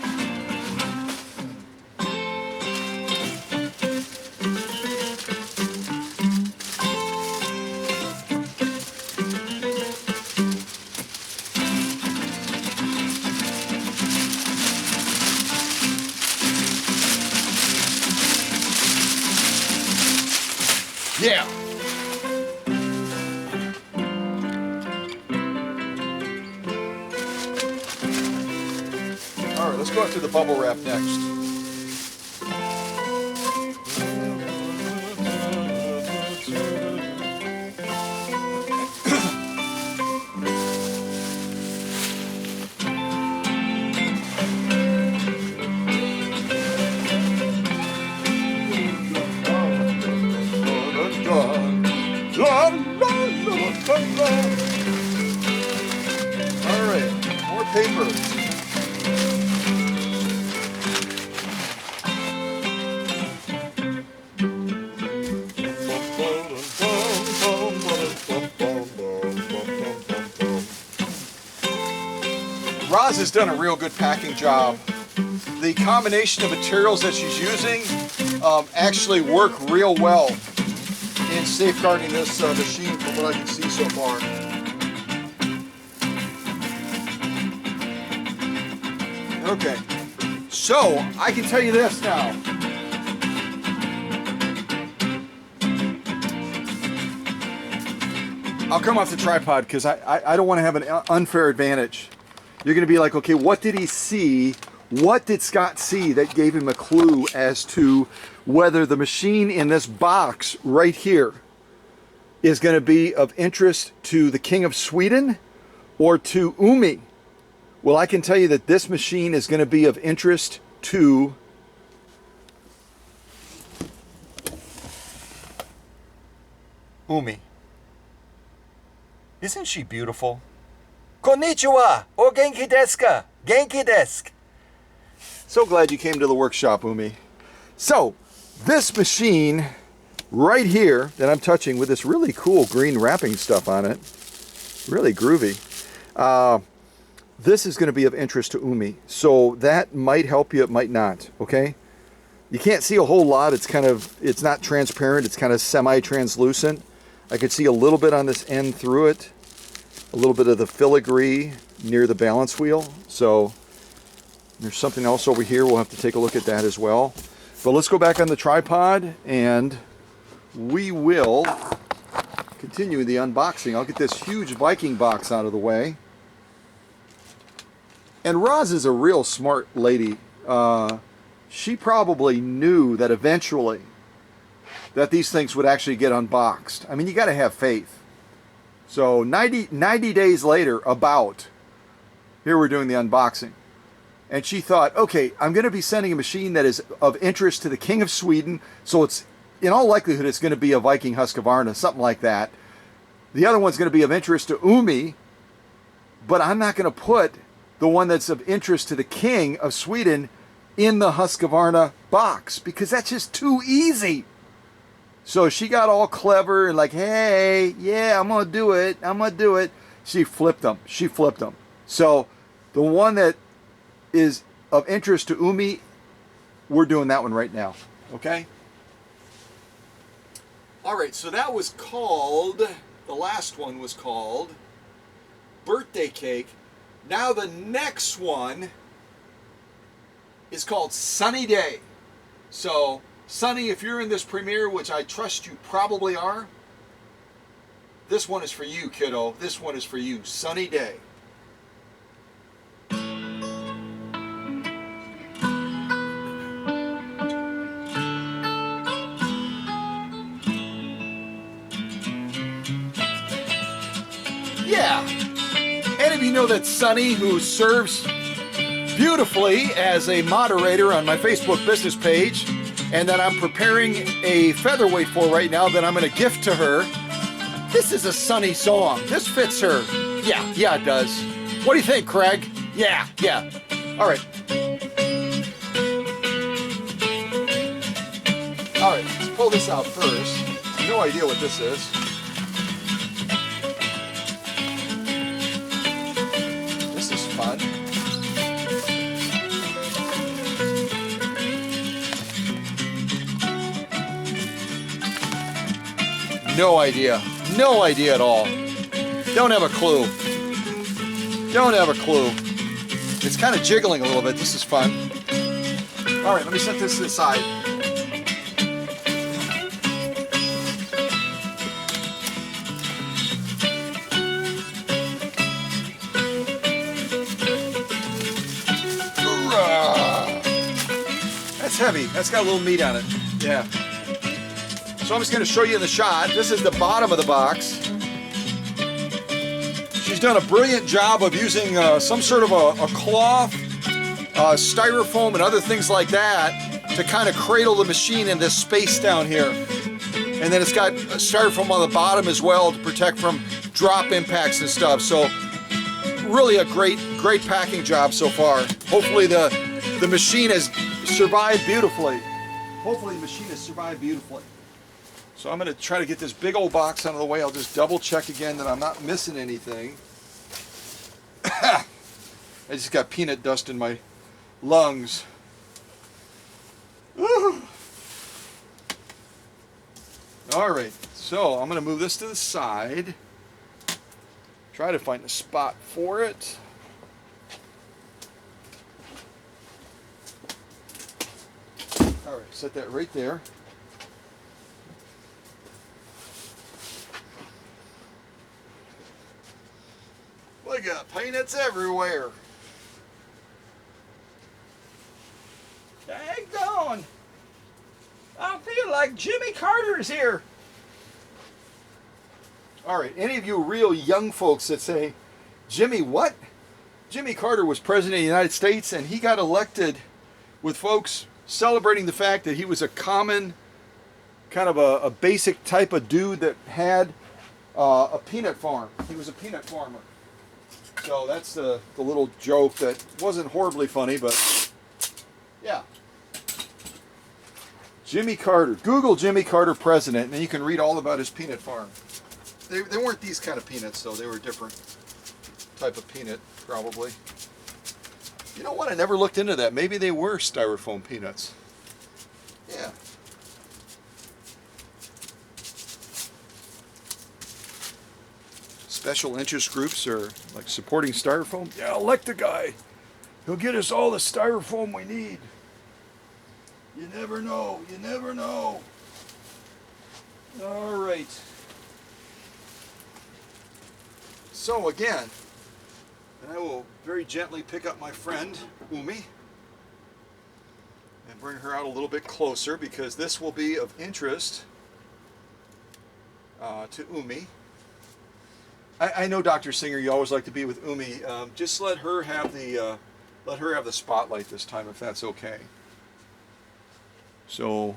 Yeah. All right, let's go after the bubble wrap next. All right, more paper. Roz has done a real good packing job. The combination of materials that she's using actually work real well in safeguarding this machine from what I can see so far. Okay, so I can tell you this now. I'll come off the tripod because I don't want to have an unfair advantage. You're going to be like, okay, what did he see? What did Scott see that gave him a clue as to whether the machine in this box right here is going to be of interest to the King of Sweden or to Umi? Well, I can tell you that this machine is going to be of interest to Umi. Isn't she beautiful? Konnichiwa! O genki desu ka? Genki desu. So glad you came to the workshop, Umi. So, this machine right here that I'm touching with this really cool green wrapping stuff on it, really groovy, this is going to be of interest to Umi. So that might help you, it might not, okay? You can't see a whole lot. It's not transparent, it's kind of semi-translucent. I could see a little bit on this end through it, a little bit of the filigree near the balance wheel. So there's something else over here. We'll have to take a look at that as well. But let's go back on the tripod and we will continue the unboxing. I'll get this huge Viking box out of the way. And Roz is a real smart lady. She probably knew that eventually that these things would actually get unboxed. I mean, you got to have faith. So 90 days later, here we're doing the unboxing. And she thought, okay, I'm going to be sending a machine that is of interest to the King of Sweden. So it's, in all likelihood, it's going to be a Viking Husqvarna, something like that. The other one's going to be of interest to Umi, but I'm not going to put the one that's of interest to the King of Sweden in the Husqvarna box because that's just too easy. So she got all clever and like, hey, yeah, I'm going to do it. I'm going to do it. She flipped them. So the one that is of interest to Umi, we're doing that one right now. Okay? All right, so that was called, the last one was called Birthday Cake. Now the next one is called Sunny Day. So, Sunny, if you're in this premiere, which I trust you probably are, this one is for you, kiddo. This one is for you. Sunny Day. Yeah. Any of you know that Sunny, who serves beautifully as a moderator on my Facebook business page, and that I'm preparing a featherweight for right now that I'm going to gift to her. This is a Sunny song. This fits her. Yeah, it does. What do you think, Craig? Yeah. All right. Let's pull this out first. No idea what this is. This is fun. No idea at all. Don't have a clue. It's kind of jiggling a little bit. This is fun. All right, let me set this to the side. That's heavy. That's got a little meat on it. Yeah. So I'm just going to show you in the shot. This is the bottom of the box. She's done a brilliant job of using some sort of a cloth, styrofoam, and other things like that to kind of cradle the machine in this space down here. And then it's got styrofoam on the bottom as well to protect from drop impacts and stuff. So really a great packing job so far. Hopefully the machine has survived beautifully. So I'm going to try to get this big old box out of the way. I'll just double check again that I'm not missing anything. I just got peanut dust in my lungs. Woo. All right, so I'm going to move this to the side. Try to find a spot for it. All right, set that right there. Look at peanuts everywhere. Daggone. I feel like Jimmy Carter's here. All right, any of you real young folks that say, Jimmy what? Jimmy Carter was president of the United States and he got elected with folks celebrating the fact that he was a common kind of a basic type of dude that had a peanut farm. He was a peanut farmer. So that's the little joke that wasn't horribly funny, but yeah. Jimmy Carter. Google Jimmy Carter president, and you can read all about his peanut farm. They weren't these kind of peanuts, though. They were a different type of peanut, probably. You know what? I never looked into that. Maybe they were styrofoam peanuts. Yeah. Special interest groups are like supporting styrofoam. Yeah, elect a guy. He'll get us all the styrofoam we need. You never know. You never know. All right. So again, and I will very gently pick up my friend, Umi, and bring her out a little bit closer because this will be of interest to Umi. I know, Dr. Singer, you always like to be with Umi. Just let her have the spotlight this time, if that's okay. So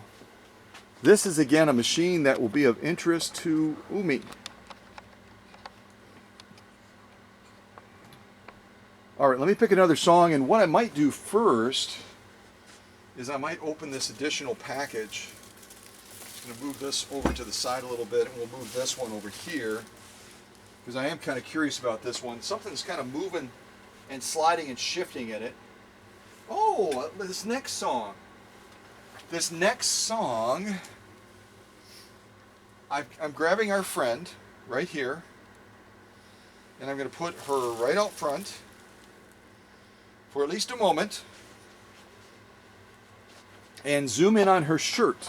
this is again a machine that will be of interest to Umi. All right, let me pick another song, and what I might do first is I might open this additional package. I'm going to move this over to the side a little bit, and we'll move this one over here because I am kind of curious about this one. Something's kind of moving and sliding and shifting in it. Oh, this next song. This next song, I'm grabbing our friend right here, and I'm going to put her right out front for at least a moment and zoom in on her shirt.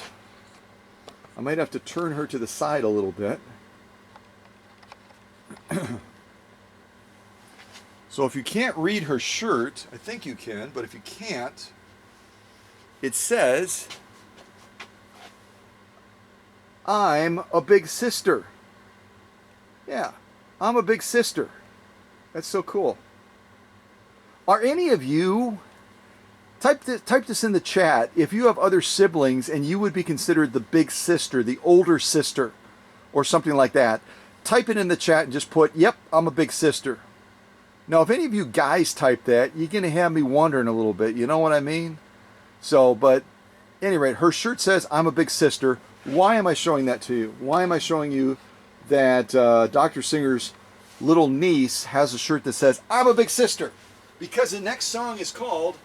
I might have to turn her to the side a little bit. So if you can't read her shirt, I think you can, but if you can't, it says, I'm a big sister. Yeah, I'm a big sister. That's so cool. Are any of you, type this in the chat, if you have other siblings and you would be considered the big sister, the older sister, or something like that, type it in the chat and just put, yep, I'm a big sister. Now, if any of you guys type that, you're going to have me wondering a little bit, you know what I mean? So, but at any rate, her shirt says, I'm a big sister. Why am I showing that to you? Why am I showing you that Dr. Singer's little niece has a shirt that says, I'm a big sister? Because the next song is called,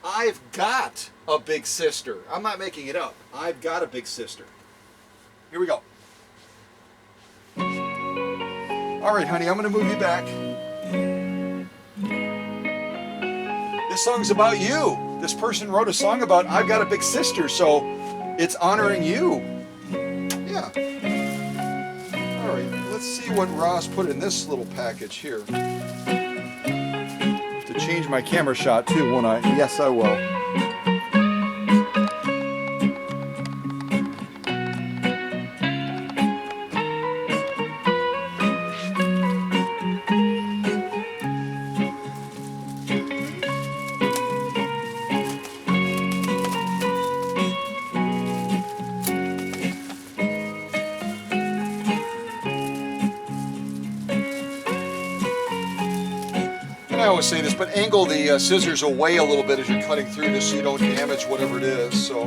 I've Got a Big Sister. I'm not making it up. I've got a big sister. Here we go. All right, honey, I'm going to move you back. This song's about you. This person wrote a song about I've got a big sister, so it's honoring you. Yeah. All right, let's see what Ross put in this little package here. To change my camera shot too, won't I? Yes, I will. I always say this, but angle the scissors away a little bit as you're cutting through this so you don't damage whatever it is. So,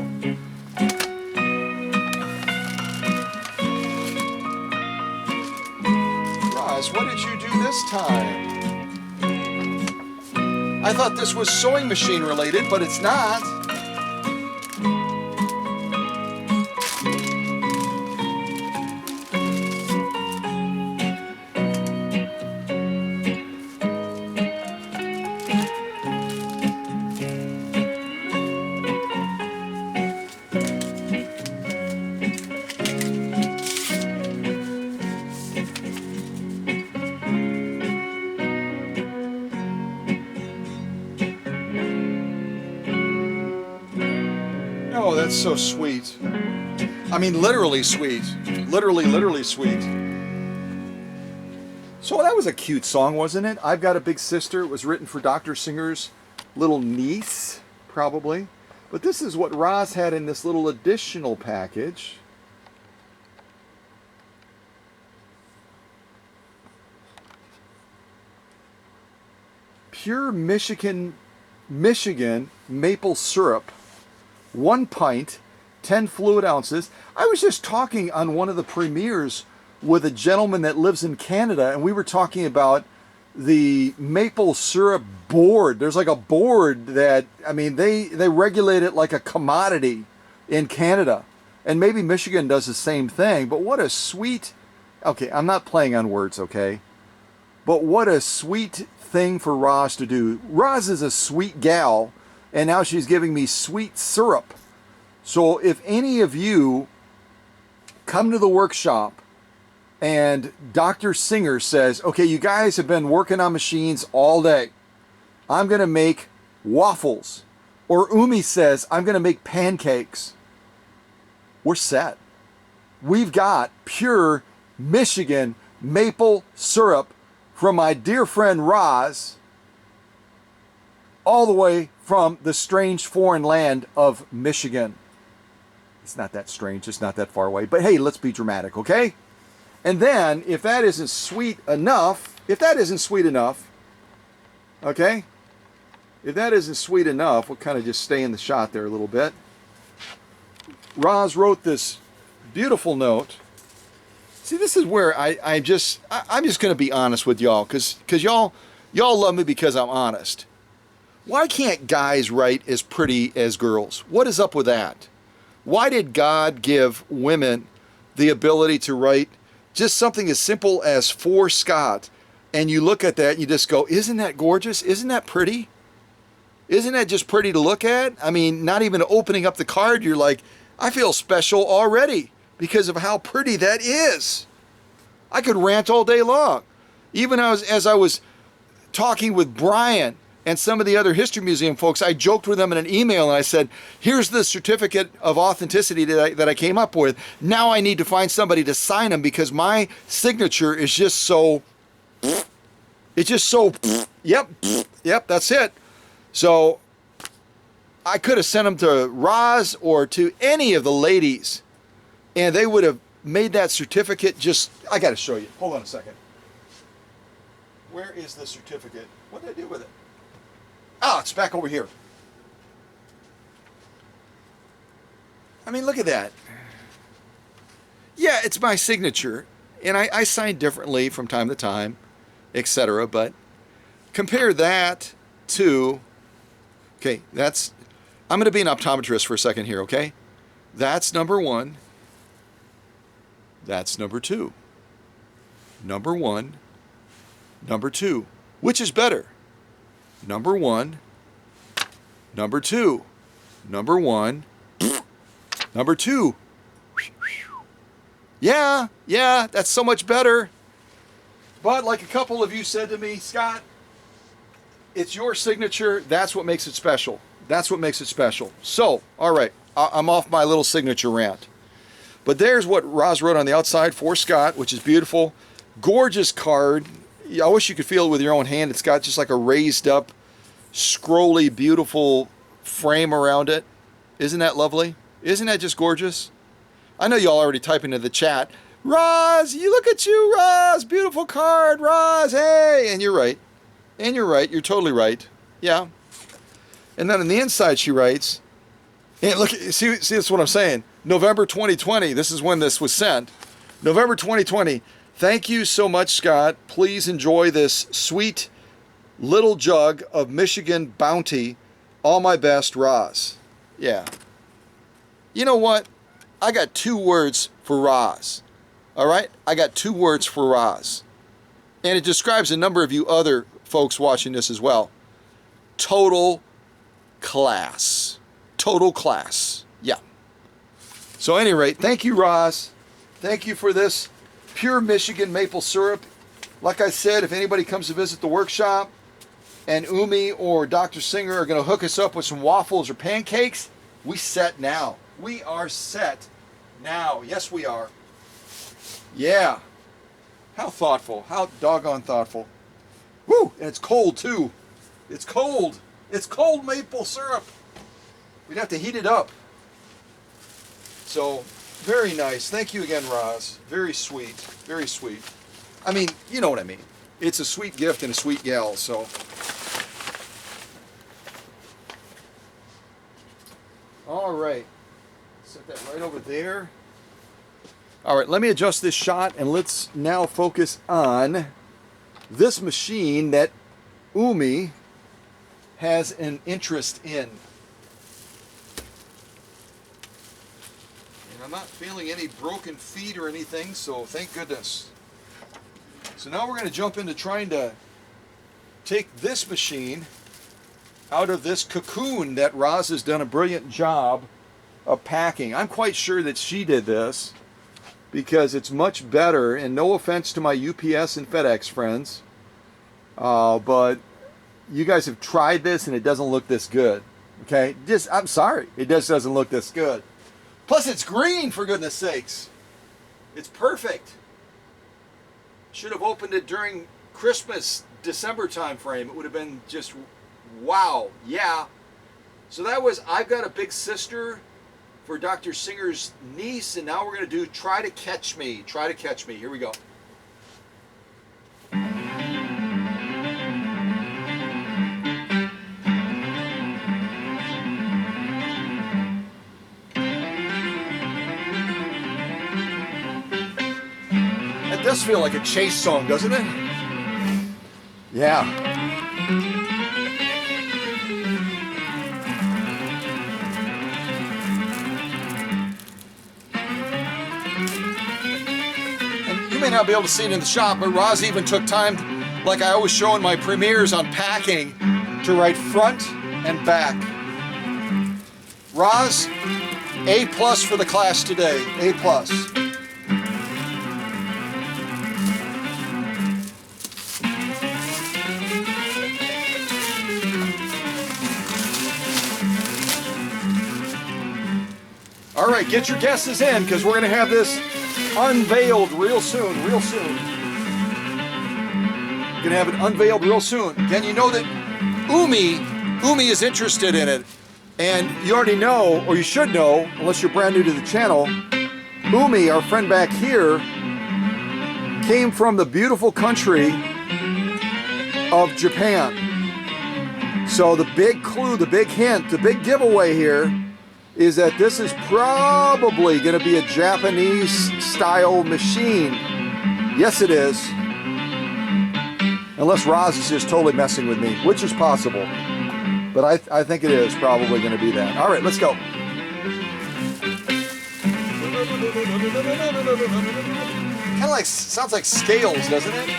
Roz, what did you do this time? I thought this was sewing machine related, but it's not. Oh, that's so sweet. I mean, literally sweet. Literally sweet. So that was a cute song, wasn't it? I've Got a Big Sister. It was written for Dr. Singer's little niece, probably. But this is what Roz had in this little additional package. pure Michigan maple syrup, 1 pint, 10 fluid ounces. I was just talking on one of the premieres with a gentleman that lives in Canada, and we were talking about the maple syrup board. There's like a board that, I mean, they regulate it like a commodity in Canada. And maybe Michigan does the same thing, but what a sweet, okay, I'm not playing on words, okay? But what a sweet thing for Roz to do. Roz is a sweet gal, and now she's giving me sweet syrup. So if any of you come to the workshop and Dr. Singer says, okay, you guys have been working on machines all day. I'm going to make waffles. Or Umi says, I'm going to make pancakes. We're set. We've got pure Michigan maple syrup from my dear friend Roz, all the way from the strange foreign land of Michigan. It's not that strange, it's not that far away, but hey, let's be dramatic, okay? And then, if that isn't sweet enough, okay? If that isn't sweet enough, we'll kind of just stay in the shot there a little bit. Roz wrote this beautiful note. See, this is where I'm just going to be honest with y'all, because y'all love me because I'm honest. Why can't guys write as pretty as girls? What is up with that? Why did God give women the ability to write just something as simple as for Scott? And you look at that and you just go, isn't that gorgeous? Isn't that pretty? Isn't that just pretty to look at? I mean, not even opening up the card, you're like, I feel special already because of how pretty that is. I could rant all day long. Even as I was talking with Brian and some of the other History Museum folks, I joked with them in an email and I said, here's the certificate of authenticity that I came up with. Now I need to find somebody to sign them because my signature is just so, it's just so, yep, that's it. So I could have sent them to Roz or to any of the ladies, and they would have made that certificate just, I got to show you. Hold on a second. Where is the certificate? What did I do with it? Ah, it's back over here. I mean, look at that. Yeah, it's my signature, and I sign differently from time to time, etc. But compare that to, okay, that's, I'm going to be an optometrist for a second here, okay? That's number one. That's number two. Number one. Number two. Which is better? Number one. Number two. Number one. Number two. Yeah, that's so much better. But like a couple of you said to me, Scott, it's your signature. That's what makes it special. That's what makes it special. So, all right, I'm off my little signature rant. But there's what Roz wrote on the outside for Scott, which is beautiful. Gorgeous card. I wish you could feel it with your own hand. It's got just like a raised up, scrolly, beautiful frame around it. Isn't that lovely? Isn't that just gorgeous? I know y'all already typing into the chat, Roz, you look at you, Roz, beautiful card, Roz, hey. And you're right. And you're right. You're totally right. Yeah. And then on the inside she writes, and look, see that's what I'm saying. November 2020, this is when this was sent. November 2020, thank you so much, Scott. Please enjoy this sweet little jug of Michigan Bounty. All my best, Roz. Yeah. You know what? I got 2 words for Roz. All right? I got 2 words for Roz. And it describes a number of you other folks watching this as well. Total class. Total class. Yeah. So at any rate, thank you, Roz. Thank you for this pure Michigan maple syrup. Like I said, if anybody comes to visit the workshop and Umi or Dr. Singer are going to hook us up with some waffles or pancakes, we set now. We are set now. Yes, we are. Yeah. How thoughtful. How doggone thoughtful. Woo! And it's cold, too. It's cold. It's cold maple syrup. We'd have to heat it up. So, very nice. Thank you again, Roz. Very sweet. Very sweet. I mean, you know what I mean. It's a sweet gift and a sweet gal, so. All right. Set that right over there. All right, let me adjust this shot and let's now focus on this machine that Umi has an interest in. And I'm not feeling any broken feet or anything, so thank goodness. So now we're going to jump into trying to take this machine out of this cocoon that Roz has done a brilliant job of packing. I'm quite sure that she did this because it's much better, and no offense to my UPS and FedEx friends, but you guys have tried this and it doesn't look this good. Okay, I'm sorry, it just doesn't look this good. Plus it's green, for goodness sakes. It's perfect. Should have opened it during Christmas, December time frame. It would have been just wow. Yeah. So that was I've Got a Big Sister for Dr. Singer's niece, and now we're going to do Try to Catch Me. Try to Catch Me. Here we go. That does feel like a Chase song, doesn't it? Yeah. You may not be able to see it in the shop, but Roz even took time, like I always show in my premieres on packing, to write front and back. Roz, A+ for the class today, A+. All right, get your guesses in, because we're going to have this unveiled real soon, real soon. We're gonna have it unveiled real soon. Again, you know that Umi is interested in it. And you already know, or you should know, unless you're brand new to the channel, Umi, our friend back here, came from the beautiful country of Japan. So the big clue, the big hint, the big giveaway here is that this is probably going to be a Japanese-style machine. Yes, it is. Unless Roz is just totally messing with me, which is possible. But I think it is probably going to be that. All right, let's go. Kind of like, sounds like scales, doesn't it?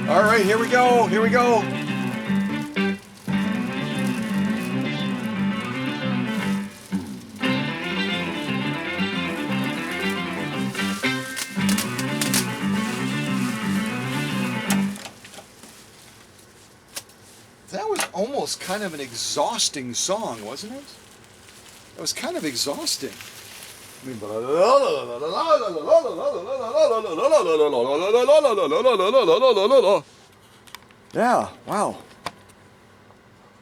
All right, here we go, here we go. That was almost kind of an exhausting song, wasn't it? It was kind of exhausting. I mean, yeah, wow.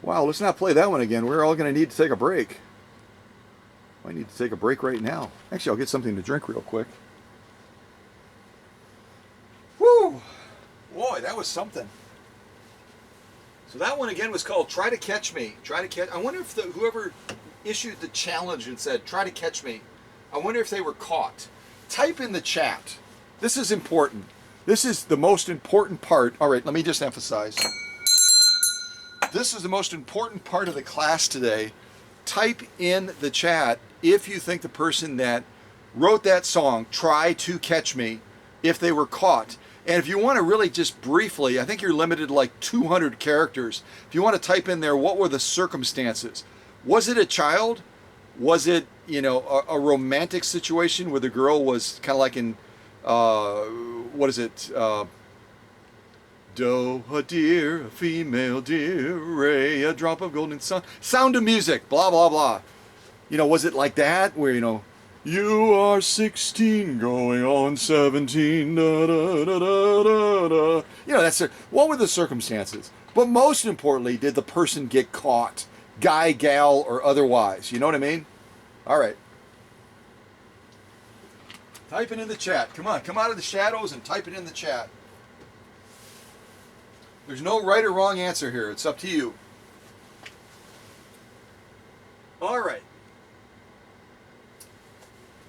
Wow, let's not play that one again. We're all going to need to take a break. I need to take a break right now. Actually, I'll get something to drink real quick. Woo! Boy, that was something. So that one again was called Try to Catch Me. Try to catch. I wonder if whoever issued the challenge and said, try to catch me, I wonder if they were caught. Type in the chat. This is important. This is the most important part. All right, let me just emphasize. This is the most important part of the class today. Type in the chat if you think the person that wrote that song, Try to Catch Me, if they were caught. And if you want to really just briefly, I think you're limited to like 200 characters. If you want to type in there, what were the circumstances? Was it a child? Was it, you know, a romantic situation where the girl was kind of like in, what is it? Doe, a deer, a female deer, ray, a drop of golden sun. Sound of Music, blah, blah, blah. You know, was it like that where, you know, you are 16 going on 17, da, da, da, da, da, da. You know, that's what were the circumstances? But most importantly, did the person get caught? Guy, gal, or otherwise. You know what I mean? All right. Type it in the chat. Come on, come out of the shadows and type it in the chat. There's no right or wrong answer here. It's up to you. All right.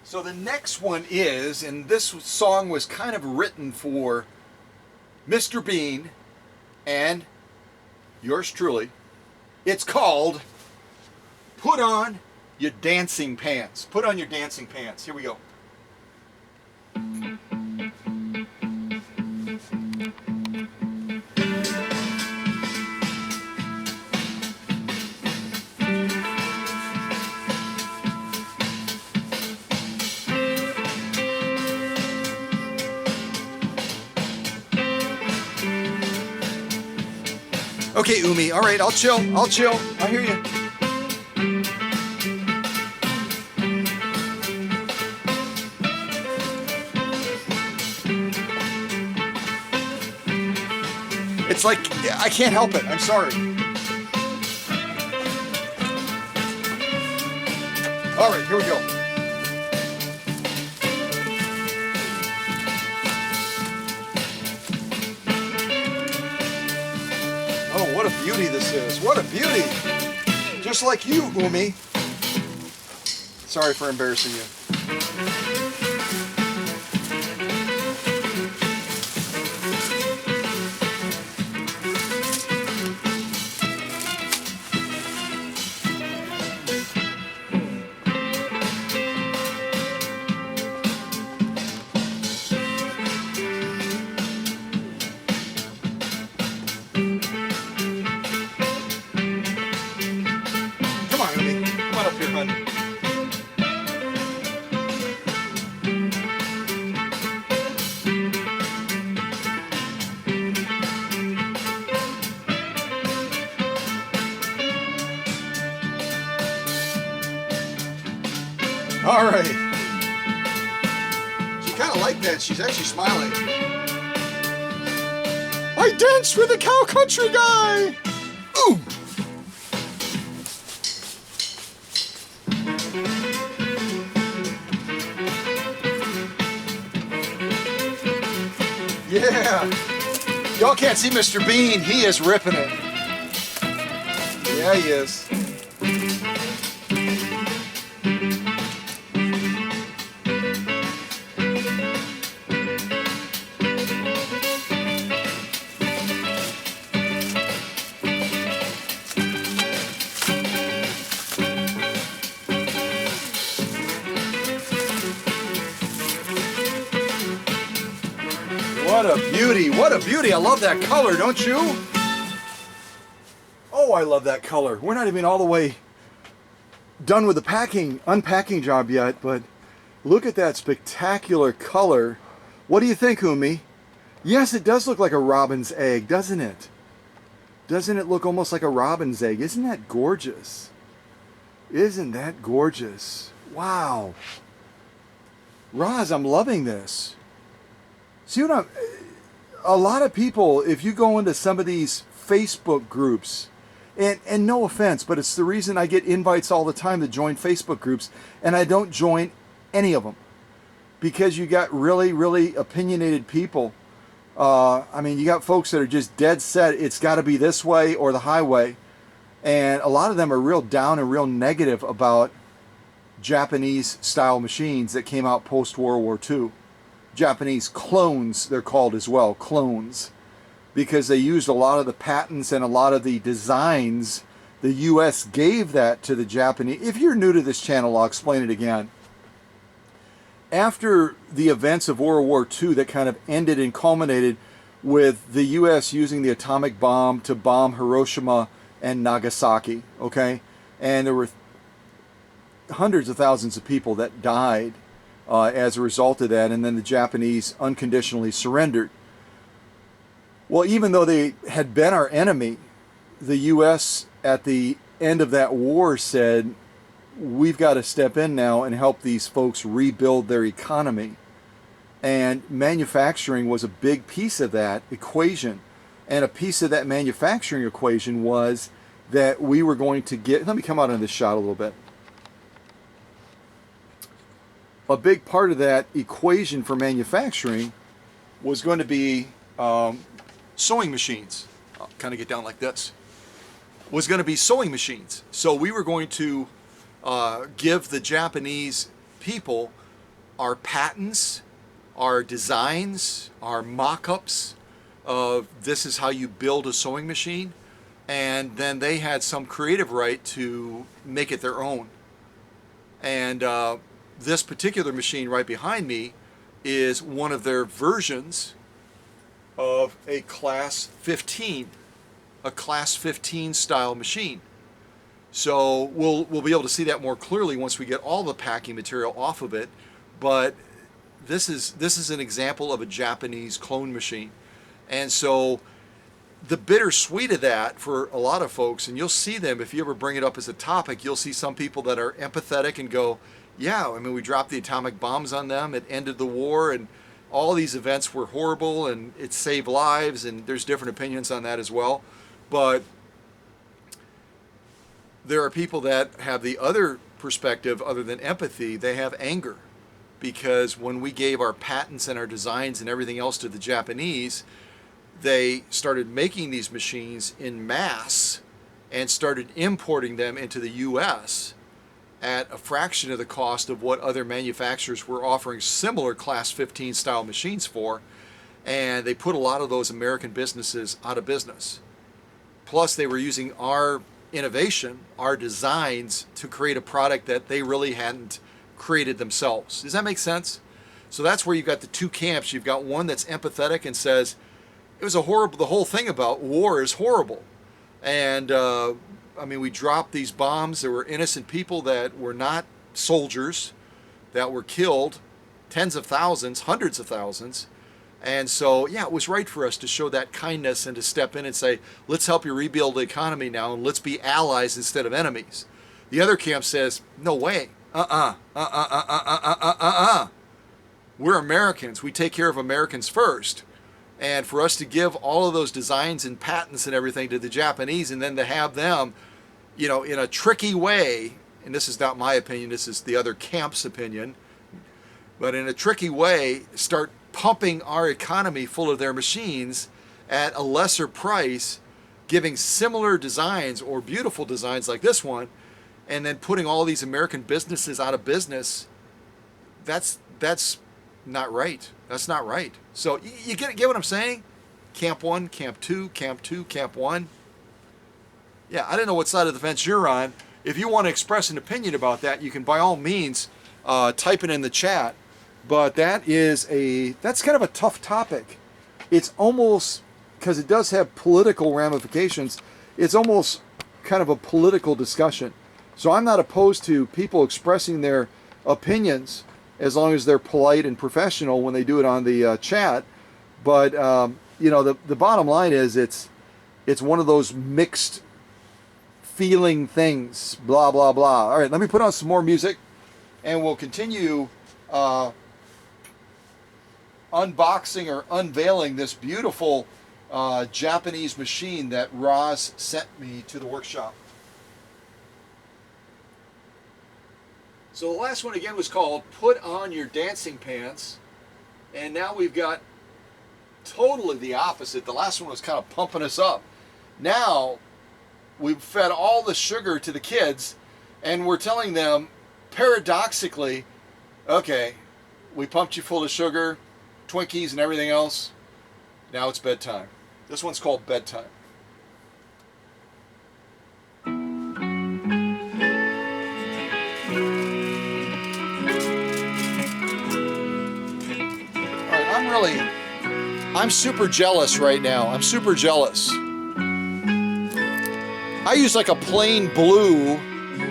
So the next one is, and this song was kind of written for Mr. Bean and yours truly. It's called Put On Your Dancing Pants. Put on your dancing pants. Here we go. Okay, Umi. All right, I'll chill. I'll chill. I hear you. It's like, I can't help it. I'm sorry. All right, here we go. Oh, what a beauty this is. What a beauty. Just like you, Umi. Sorry for embarrassing you. All right. She kind of liked that. She's actually smiling. I danced with a cow country guy. Ooh. Yeah. Y'all can't see Mr. Bean. He is ripping it. Yeah, he is. What a beauty, what a beauty. I love that color, don't you? Oh, I love that color. We're not even all the way done with the unpacking job yet, but look at that spectacular color. What do you think, Umi? Yes, it does look like a robin's egg, doesn't it? Doesn't it look almost like a robin's egg? Isn't that gorgeous? Isn't that gorgeous? Wow. Roz, I'm loving this. See what a lot of people, if you go into some of these Facebook groups, and no offense, but it's the reason I get invites all the time to join Facebook groups, and I don't join any of them. Because you got really, really opinionated people. I mean, you got folks that are just dead set, it's got to be this way or the highway. And a lot of them are real down and real negative about Japanese style machines that came out post-World War II. Japanese clones, they're called as well, clones, because they used a lot of the patents and a lot of the designs. The U.S. gave that to the Japanese. If you're new to this channel, I'll explain it again. After the events of World War II that kind of ended and culminated with the U.S. using the atomic bomb to bomb Hiroshima and Nagasaki, okay? And there were hundreds of thousands of people that died as a result of that, and then the Japanese unconditionally surrendered. Well, even though they had been our enemy, the U.S. at the end of that war said, we've got to step in now and help these folks rebuild their economy. And manufacturing was a big piece of that equation. And a piece of that manufacturing equation was that we were going to get, let me come out on this shot a little bit. a big part of that equation for manufacturing was going to be sewing machines. I'll kind of get down like this. Was going to be sewing machines. So we were going to give the Japanese people our patents, our designs, our mock-ups of this is how you build a sewing machine, and then they had some creative right to make it their own. And this particular machine right behind me is one of their versions of a Class 15, a Class 15 style machine. So we'll be able to see that more clearly once we get all the packing material off of it. But this is an example of a Japanese clone machine. And so the bittersweet of that for a lot of folks, and you'll see them if you ever bring it up as a topic, you'll see some people that are empathetic and go, yeah, I mean, we dropped the atomic bombs on them, it ended the war, and all these events were horrible, and it saved lives, and there's different opinions on that as well. But there are people that have the other perspective other than empathy. They have anger, because when we gave our patents and our designs and everything else to the Japanese, they started making these machines in mass and started importing them into the US at a fraction of the cost of what other manufacturers were offering similar Class 15 style machines for. And they put a lot of those American businesses out of business. Plus they were using our innovation, our designs, to create a product that they really hadn't created themselves. Does that make sense? So that's where you've got the two camps. You've got one that's empathetic and says, it was a horrible, the whole thing about war is horrible. And I mean, we dropped these bombs. There were innocent people that were not soldiers that were killed, tens of thousands, hundreds of thousands. And so, yeah, it was right for us to show that kindness and to step in and say, let's help you rebuild the economy now, and let's be allies instead of enemies. The other camp says, no way. We're Americans. We take care of Americans first. And for us to give all of those designs and patents and everything to the Japanese, and then to have them, you know, in a tricky way, and this is not my opinion, this is the other camp's opinion, but in a tricky way, start pumping our economy full of their machines at a lesser price, giving similar designs or beautiful designs like this one, and then putting all these American businesses out of business. That's not right. That's not right. So you get what I'm saying? Camp 1, Camp 2, Camp 2, Camp 1. Yeah, I don't know what side of the fence you're on. If you want to express an opinion about that, you can by all means type it in the chat. But that's kind of a tough topic. It's almost, because it does have political ramifications, it's almost kind of a political discussion. So I'm not opposed to people expressing their opinions as long as they're polite and professional when they do it on the chat. But you know, the bottom line is it's one of those mixed feeling things, blah, blah, blah. All right, let me put on some more music, and we'll continue unboxing or unveiling this beautiful Japanese machine that Roz sent me to the workshop. So the last one again was called Put On Your Dancing Pants, and now we've got totally the opposite. The last one was kind of pumping us up. Now we've fed all the sugar to the kids, and we're telling them paradoxically, okay, we pumped you full of sugar, Twinkies and everything else, now it's bedtime. This one's called Bedtime. I'm super jealous right now. I'm super jealous. I use like a plain blue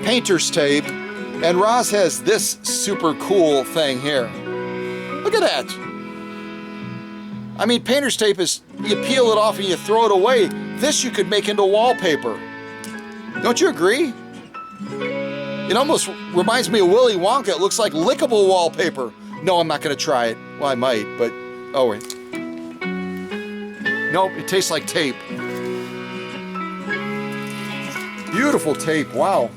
painter's tape, and Roz has this super cool thing here. Look at that. I mean, painter's tape is, you peel it off and you throw it away. This you could make into wallpaper. Don't you agree? It almost reminds me of Willy Wonka. It looks like lickable wallpaper. No, I'm not gonna try it. Well, I might, but, oh wait. Nope, it tastes like tape. Beautiful tape, wow.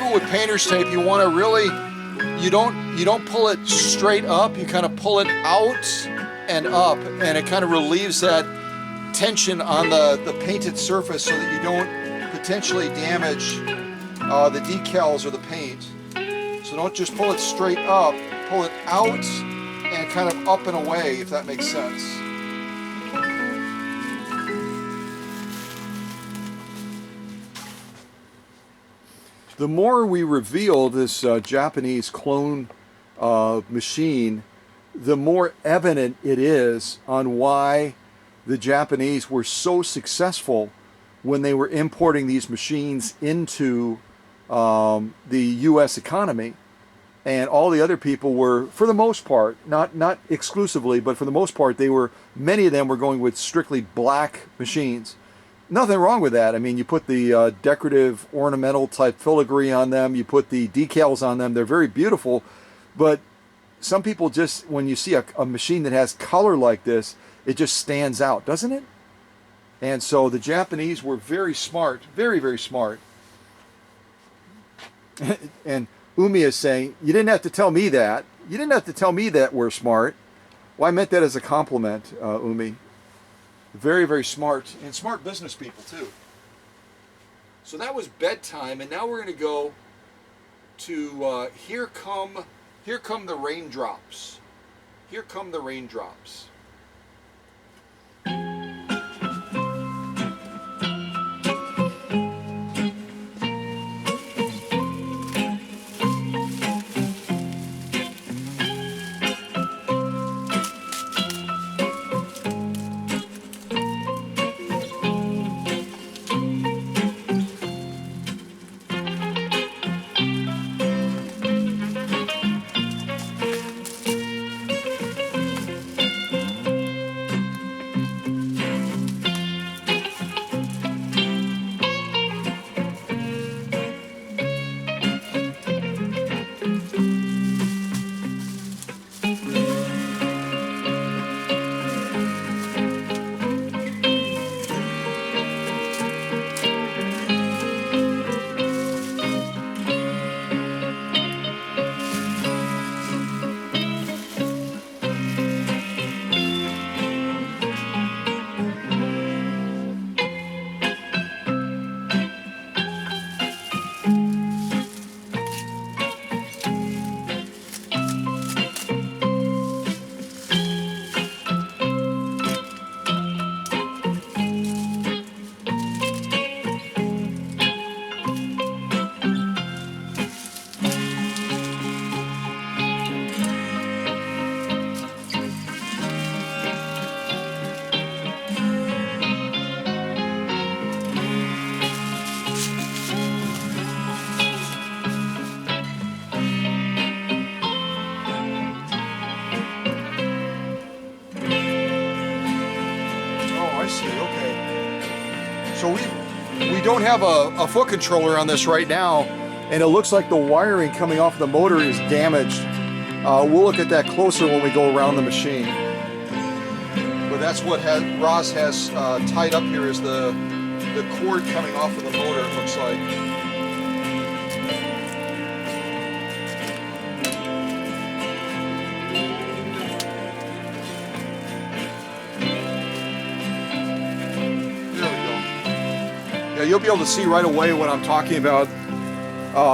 remember with painter's tape, you want to really, you don't pull it straight up, you kind of pull it out and up, and it kind of relieves that tension on the painted surface so that you don't potentially damage the decals or the paint. So don't just pull it straight up, pull it out and kind of up and away, if that makes sense. The more we reveal this Japanese clone machine, the more evident it is on why the Japanese were so successful when they were importing these machines into the U.S. economy. And all the other people were, for the most part, not exclusively, but for the most part, many of them were going with strictly black machines. Nothing wrong with that. I mean, you put the decorative ornamental type filigree on them, you put the decals on them, they're very beautiful, but some people just, when you see a machine that has color like this, it just stands out, doesn't it? And so the Japanese were very smart, very, very smart. And Umi is saying, you didn't have to tell me that. You didn't have to tell me that we're smart. Well, I meant that as a compliment, Umi. Very, very smart, and smart business people too. So that was bedtime, and now we're going to go to Here Come the Raindrops. Here Come the Raindrops. So we don't have a foot controller on this right now, and it looks like the wiring coming off the motor is damaged. We'll look at that closer when we go around the machine. But that's what Roz has tied up here, is the cord coming off of the motor, it looks like. Yeah, you'll be able to see right away what I'm talking about.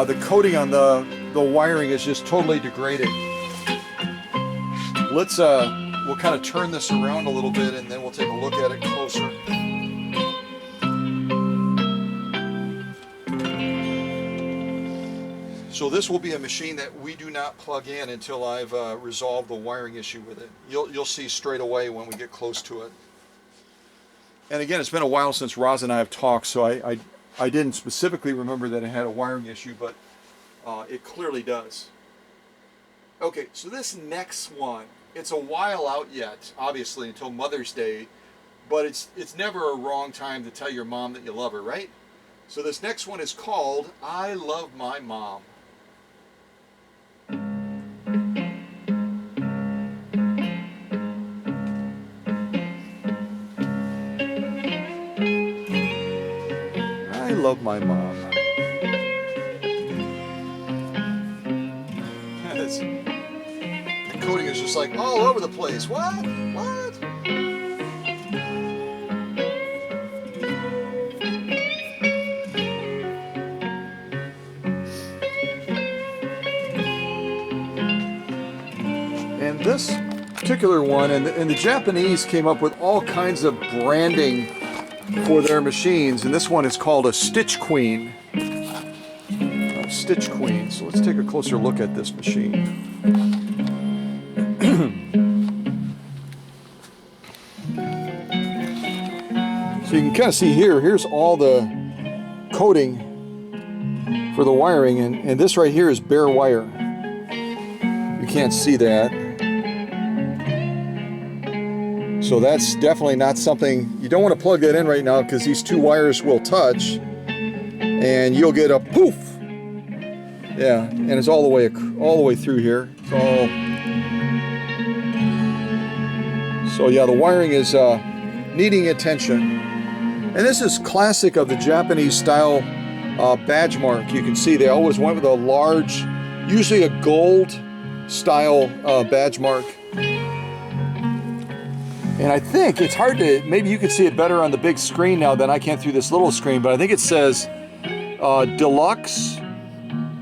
The coating on the wiring is just totally degraded. Let's we'll kind of turn this around a little bit, and then we'll take a look at it closer. So this will be a machine that we do not plug in until I've resolved the wiring issue with it. You'll see straight away when we get close to it. And again, it's been a while since Roz and I have talked, so I didn't specifically remember that it had a wiring issue, but it clearly does. Okay, so this next one, it's a while out yet, obviously, until Mother's Day, but it's never a wrong time to tell your mom that you love her, right? So this next one is called I Love My Mom. I love my mom. just like all over the place. What? What? And this particular one, and the Japanese came up with all kinds of branding for their machines, and this one is called a Stitch Queen. Stitch Queen. So let's take a closer look at this machine. So you can kind of see here's all the coating for the wiring, and this right here is bare wire. You can't see that. So that's definitely not something, you don't want to plug that in right now because these two wires will touch and you'll get a poof. Yeah, and it's all the way through here. It's all... So yeah, the wiring is needing attention. And this is classic of the Japanese style badge mark. You can see they always went with a large, usually a gold style badge mark. And I think it's hard to, maybe you can see it better on the big screen now than I can through this little screen, but I think it says Deluxe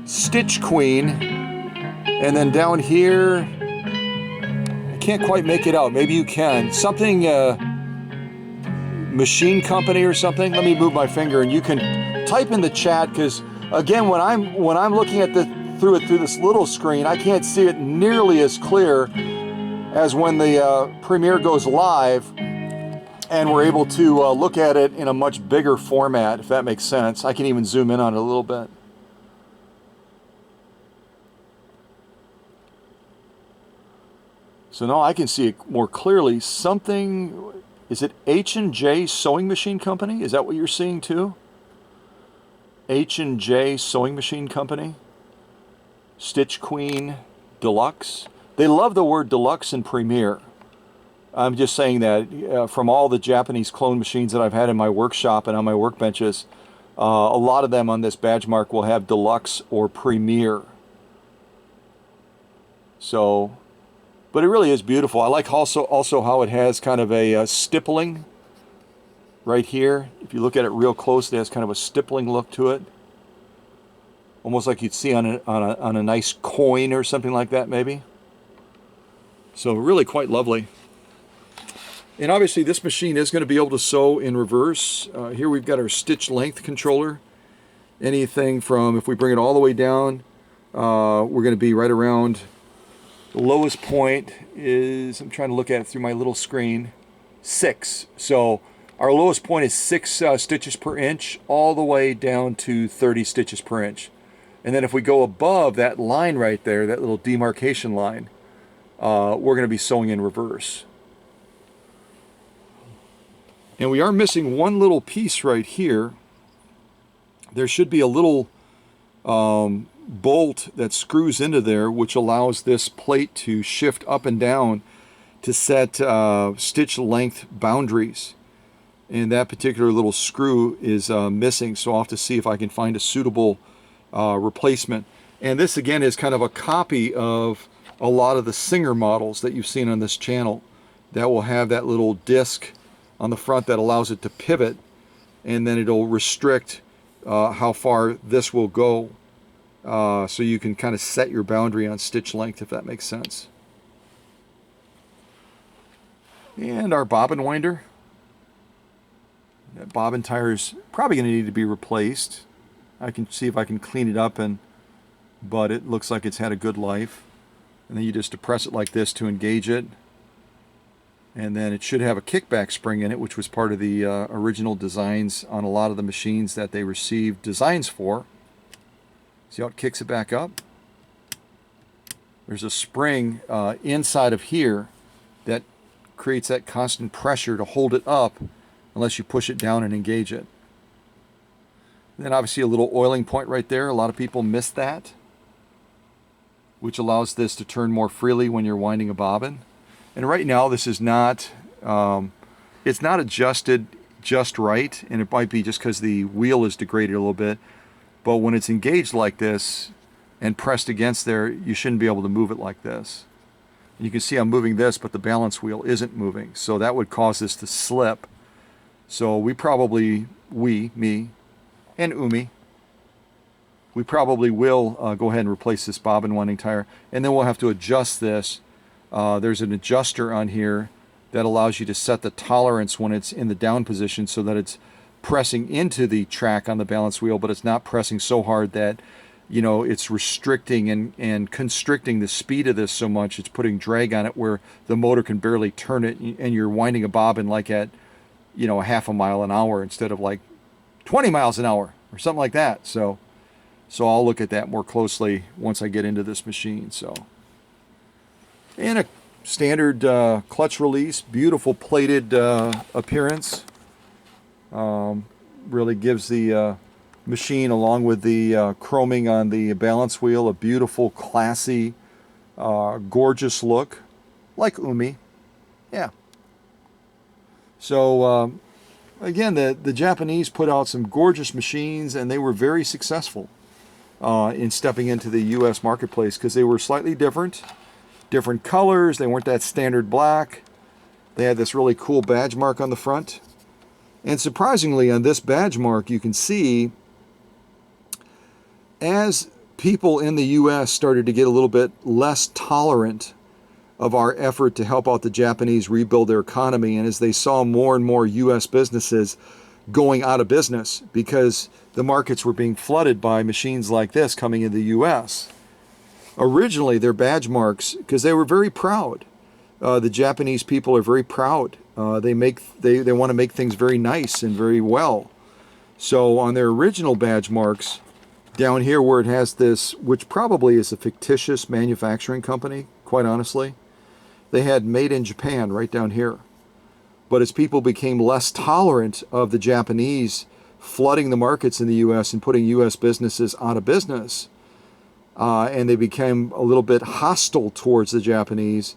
Stitch Queen, and then down here, I can't quite make it out. Maybe you can. Something, machine company or something. Let me move my finger, and you can type in the chat, because again, when I'm looking at through this little screen, I can't see it nearly as clear as when the Premiere goes live, and we're able to look at it in a much bigger format, if that makes sense. I can even zoom in on it a little bit. So now I can see it more clearly. Something, is it H&J Sewing Machine Company? Is that what you're seeing too? H&J Sewing Machine Company. Stitch Queen Deluxe. They love the word deluxe and Premiere. I'm just saying that from all the Japanese clone machines that I've had in my workshop and on my workbenches, a lot of them on this badge mark will have deluxe or Premiere. So, but it really is beautiful. I like also how it has kind of a stippling right here. If you look at it real close, it has kind of a stippling look to it. Almost like you'd see on a nice coin or something like that, maybe. So really quite lovely. And obviously this machine is going to be able to sew in reverse. Here we've got our stitch length controller. Anything from, if we bring it all the way down, we're going to be right around, the lowest point is, I'm trying to look at it through my little screen, 6. So our lowest point is 6 stitches per inch, all the way down to 30 stitches per inch. And then if we go above that line right there, that little demarcation line, we're going to be sewing in reverse. And we are missing one little piece right here. There should be a little bolt that screws into there, which allows this plate to shift up and down to set stitch length boundaries. And that particular little screw is missing, so I'll have to see if I can find a suitable replacement. And this again is kind of a copy of a lot of the Singer models that you've seen on this channel that will have that little disc on the front that allows it to pivot, and then it'll restrict how far this will go, so you can kind of set your boundary on stitch length, if that makes sense. And our bobbin winder. That bobbin tire is probably going to need to be replaced. I can see if I can clean it up, but it looks like it's had a good life. And then you just depress it like this to engage it. And then it should have a kickback spring in it, which was part of the original designs on a lot of the machines that they received designs for. See how it kicks it back up? There's a spring inside of here that creates that constant pressure to hold it up unless you push it down and engage it. And then obviously a little oiling point right there. A lot of people miss that, which allows this to turn more freely when you're winding a bobbin. And right now this is not, it's not adjusted just right, and it might be just because the wheel is degraded a little bit, but when it's engaged like this and pressed against there, you shouldn't be able to move it like this. You can see I'm moving this, but the balance wheel isn't moving. So that would cause this to slip. So we probably, me, and Umi, we probably will go ahead and replace this bobbin winding tire. And then we'll have to adjust this. There's an adjuster on here that allows you to set the tolerance when it's in the down position so that it's pressing into the track on the balance wheel, but it's not pressing so hard that, you know, it's restricting and constricting the speed of this so much. It's putting drag on it where the motor can barely turn it, and you're winding a bobbin like at, you know, a half a mile an hour instead of like 20 miles an hour or something like that. So I'll look at that more closely once I get into this machine. So, and a standard clutch release, beautiful plated appearance. Really gives the machine, along with the chroming on the balance wheel, a beautiful, classy, gorgeous look, like Umi. Yeah. So again, the Japanese put out some gorgeous machines, and they were very successful in stepping into the U.S. marketplace because they were slightly different colors. They weren't that standard black. They had this really cool badge mark on the front. And surprisingly, on this badge mark, you can see as people in the U.S. started to get a little bit less tolerant of our effort to help out the Japanese rebuild their economy, and as they saw more and more U.S. businesses going out of business because the markets were being flooded by machines like this coming into the U.S. Originally, their badge marks, because they were very proud. The Japanese people are very proud. They want to make things very nice and very well. So on their original badge marks, down here where it has this, which probably is a fictitious manufacturing company, quite honestly, they had made in Japan right down here. But as people became less tolerant of the Japanese flooding the markets in the U.S. and putting U.S. businesses out of business, and they became a little bit hostile towards the Japanese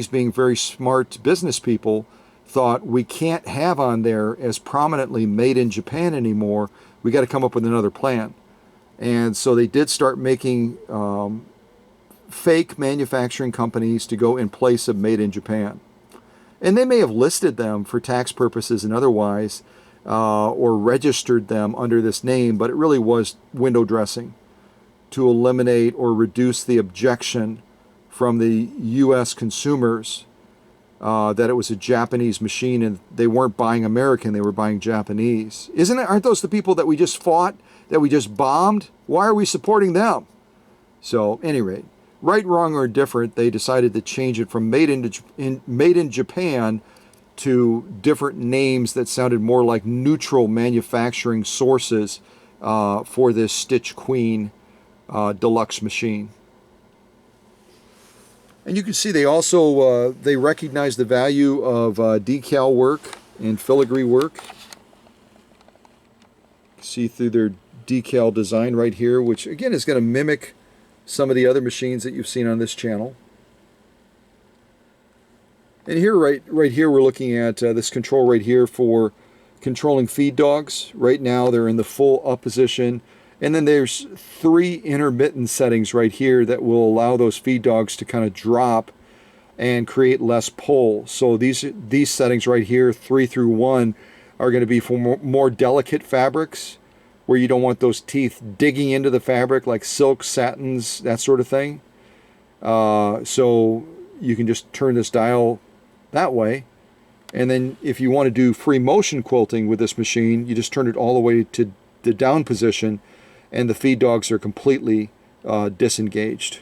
being very smart business people thought, we can't have on there as prominently made in Japan anymore. We got to come up with another plan. And so they did start making fake manufacturing companies to go in place of made in Japan. And they may have listed them for tax purposes and otherwise, or registered them under this name, but it really was window dressing to eliminate or reduce the objection from the U.S. consumers that it was a Japanese machine and they weren't buying American, they were buying Japanese. Aren't those the people that we just fought, that we just bombed? Why are we supporting them? So, at any rate, right, wrong, or different, they decided to change it from made in Japan to different names that sounded more like neutral manufacturing sources for this Stitch Queen deluxe machine. And you can see they also they recognize the value of decal work and filigree work. You can see through their decal design right here, which again is going to mimic some of the other machines that you've seen on this channel. And here, right here, we're looking at this control right here for controlling feed dogs. Right now, they're in the full up position. And then there's 3 intermittent settings right here that will allow those feed dogs to kind of drop and create less pull. So these settings right here, 3 through 1, are going to be for more delicate fabrics where you don't want those teeth digging into the fabric like silk, satins, that sort of thing. So you can just turn this dial that way. And then if you want to do free motion quilting with this machine, you just turn it all the way to the down position, and the feed dogs are completely disengaged.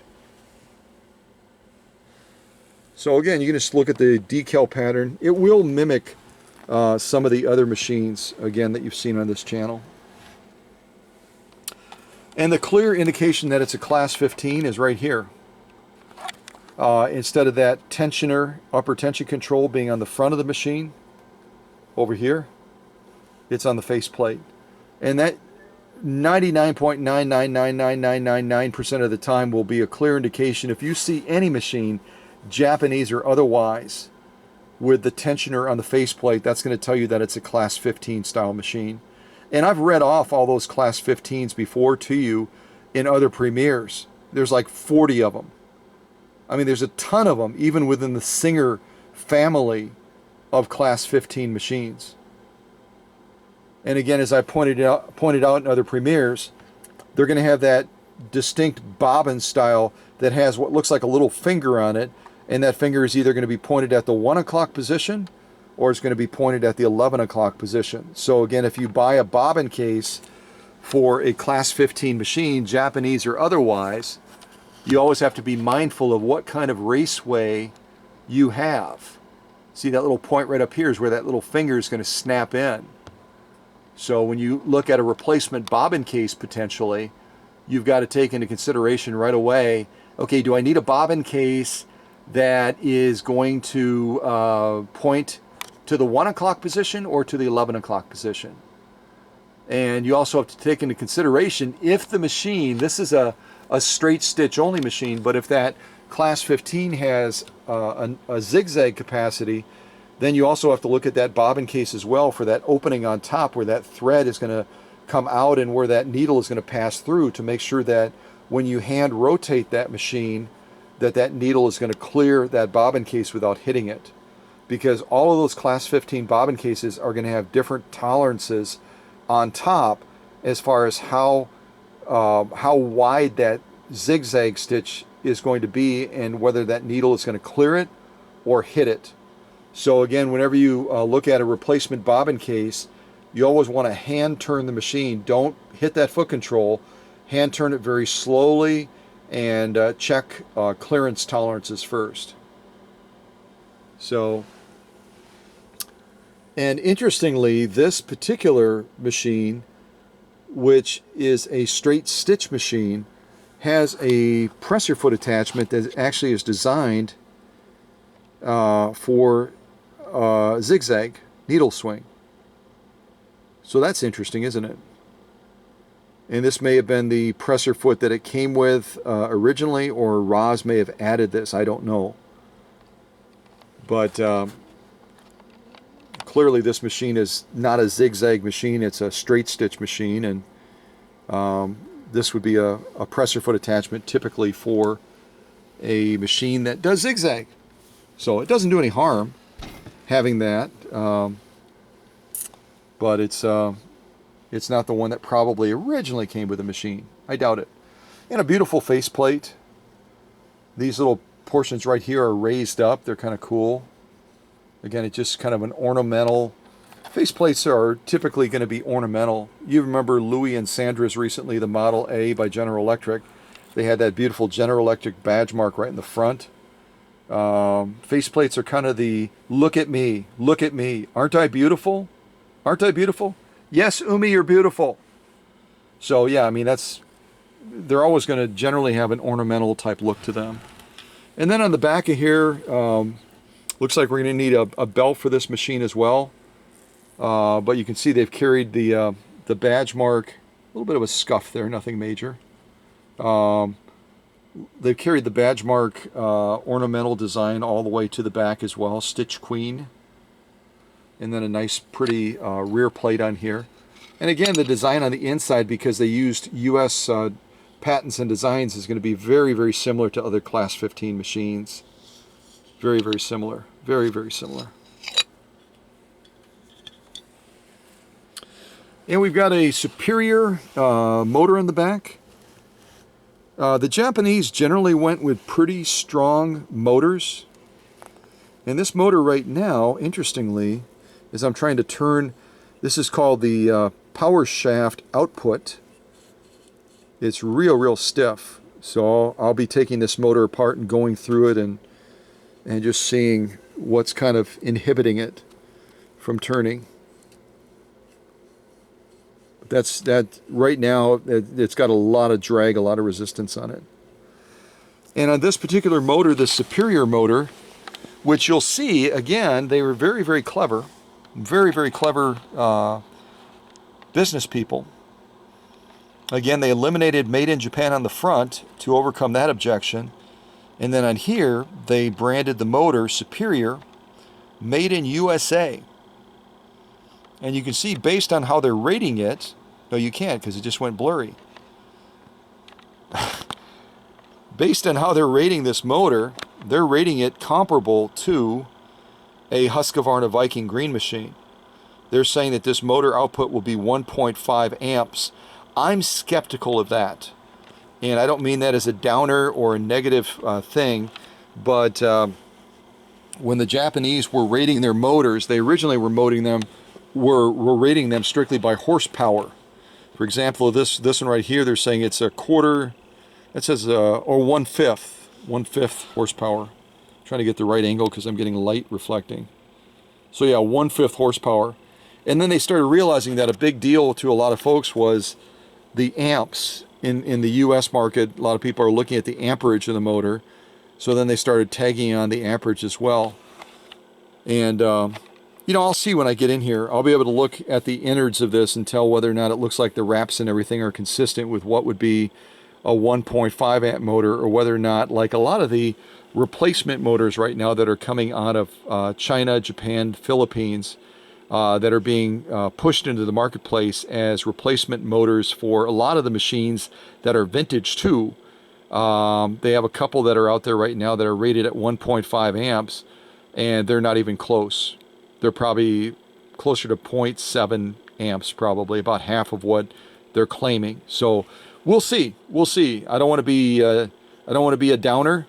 So again, you can just look at the decal pattern. It will mimic some of the other machines, again, that you've seen on this channel. And the clear indication that it's a Class 15 is right here. Instead of that tensioner, upper tension control being on the front of the machine, over here, it's on the faceplate. And that 99.9999999% of the time will be a clear indication. If you see any machine, Japanese or otherwise, with the tensioner on the faceplate, that's going to tell you that it's a Class 15 style machine. And I've read off all those Class 15s before to you in other premieres. There's like 40 of them. I mean, there's a ton of them, even within the Singer family of Class 15 machines. And again, as I pointed out in other premieres, they're going to have that distinct bobbin style that has what looks like a little finger on it, and that finger is either going to be pointed at the 1 o'clock position or it's going to be pointed at the 11 o'clock position. So again, if you buy a bobbin case for a Class 15 machine, Japanese or otherwise, you always have to be mindful of what kind of raceway you have. See that little point right up here is where that little finger is going to snap in. So when you look at a replacement bobbin case potentially, you've got to take into consideration right away, okay, do I need a bobbin case that is going to point to the 1 o'clock position or to the 11 o'clock position? And you also have to take into consideration if the machine, this is a straight stitch only machine, but if that Class 15 has a zigzag capacity, then you also have to look at that bobbin case as well for that opening on top where that thread is going to come out and where that needle is going to pass through, to make sure that when you hand rotate that machine, that needle is going to clear that bobbin case without hitting it. Because all of those Class 15 bobbin cases are going to have different tolerances on top as far as how wide that zigzag stitch is going to be and whether that needle is going to clear it or hit it. So again, whenever you look at a replacement bobbin case, you always want to hand turn the machine. Don't hit that foot control. Hand turn it very slowly and check clearance tolerances first. So, and interestingly, this particular machine, which is a straight stitch machine, has a presser foot attachment that actually is designed for zigzag needle swing. So that's interesting, isn't it? And this may have been the presser foot that it came with originally, or Roz may have added this, I don't know. But clearly this machine is not a zigzag machine, it's a straight stitch machine, and this would be a presser foot attachment typically for a machine that does zigzag. So it doesn't do any harm having that, but it's not the one that probably originally came with the machine. I doubt it. And a beautiful faceplate. These little portions right here are raised up. They're kind of cool. Again, it's just kind of an ornamental. Faceplates are typically going to be ornamental. You remember Louis and Sandra's recently, the Model A by General Electric. They had that beautiful General Electric badge mark right in the front. Faceplates are kind of the look at me, aren't I beautiful? Aren't I beautiful? Yes, Umi, you're beautiful. So yeah, I mean, they're always going to generally have an ornamental type look to them. And then on the back of here, looks like we're going to need a belt for this machine as well. But you can see they've carried the badge mark, a little bit of a scuff there, nothing major. They've carried the badge mark ornamental design all the way to the back as well, Stitch Queen. And then a nice pretty rear plate on here. And again, the design on the inside, because they used US patents and designs, is going to be very, very similar to other Class 15 machines. Very, very similar. Very, very similar. And we've got a Superior motor in the back. The Japanese generally went with pretty strong motors. And this motor right now, interestingly, as I'm trying to turn, this is called the power shaft output. It's real stiff. So I'll be taking this motor apart and going through it and just seeing what's kind of inhibiting it from turning. That right now, it's got a lot of drag, a lot of resistance on it. And on this particular motor, the Superior motor, which you'll see, again, they were very, very clever. Very, very clever business people. Again, they eliminated Made in Japan on the front to overcome that objection. And then on here, they branded the motor Superior, Made in USA. And you can see, based on how they're rating it, no, you can't because it just went blurry. Based on how they're rating this motor, they're rating it comparable to a Husqvarna Viking Green machine. They're saying that this motor output will be 1.5 amps. I'm skeptical of that. And I don't mean that as a downer or a negative thing, but when the Japanese were rating their motors, they originally were rating them strictly by horsepower. For example, this one right here, they're saying it's a quarter, it says, or one-fifth horsepower. I'm trying to get the right angle because I'm getting light reflecting. So yeah, 1/5 horsepower. And then they started realizing that a big deal to a lot of folks was the amps. In the US market, a lot of people are looking at the amperage of the motor. So then they started tagging on the amperage as well. And, you know, I'll see when I get in here. I'll be able to look at the innards of this and tell whether or not it looks like the wraps and everything are consistent with what would be a 1.5 amp motor, or whether or not, like a lot of the replacement motors right now that are coming out of China, Japan, Philippines, that are being pushed into the marketplace as replacement motors for a lot of the machines that are vintage too. They have a couple that are out there right now that are rated at 1.5 amps, and they're not even close. They're probably closer to 0.7 amps, probably about half of what they're claiming. So we'll see. We'll see. I don't want to be a downer.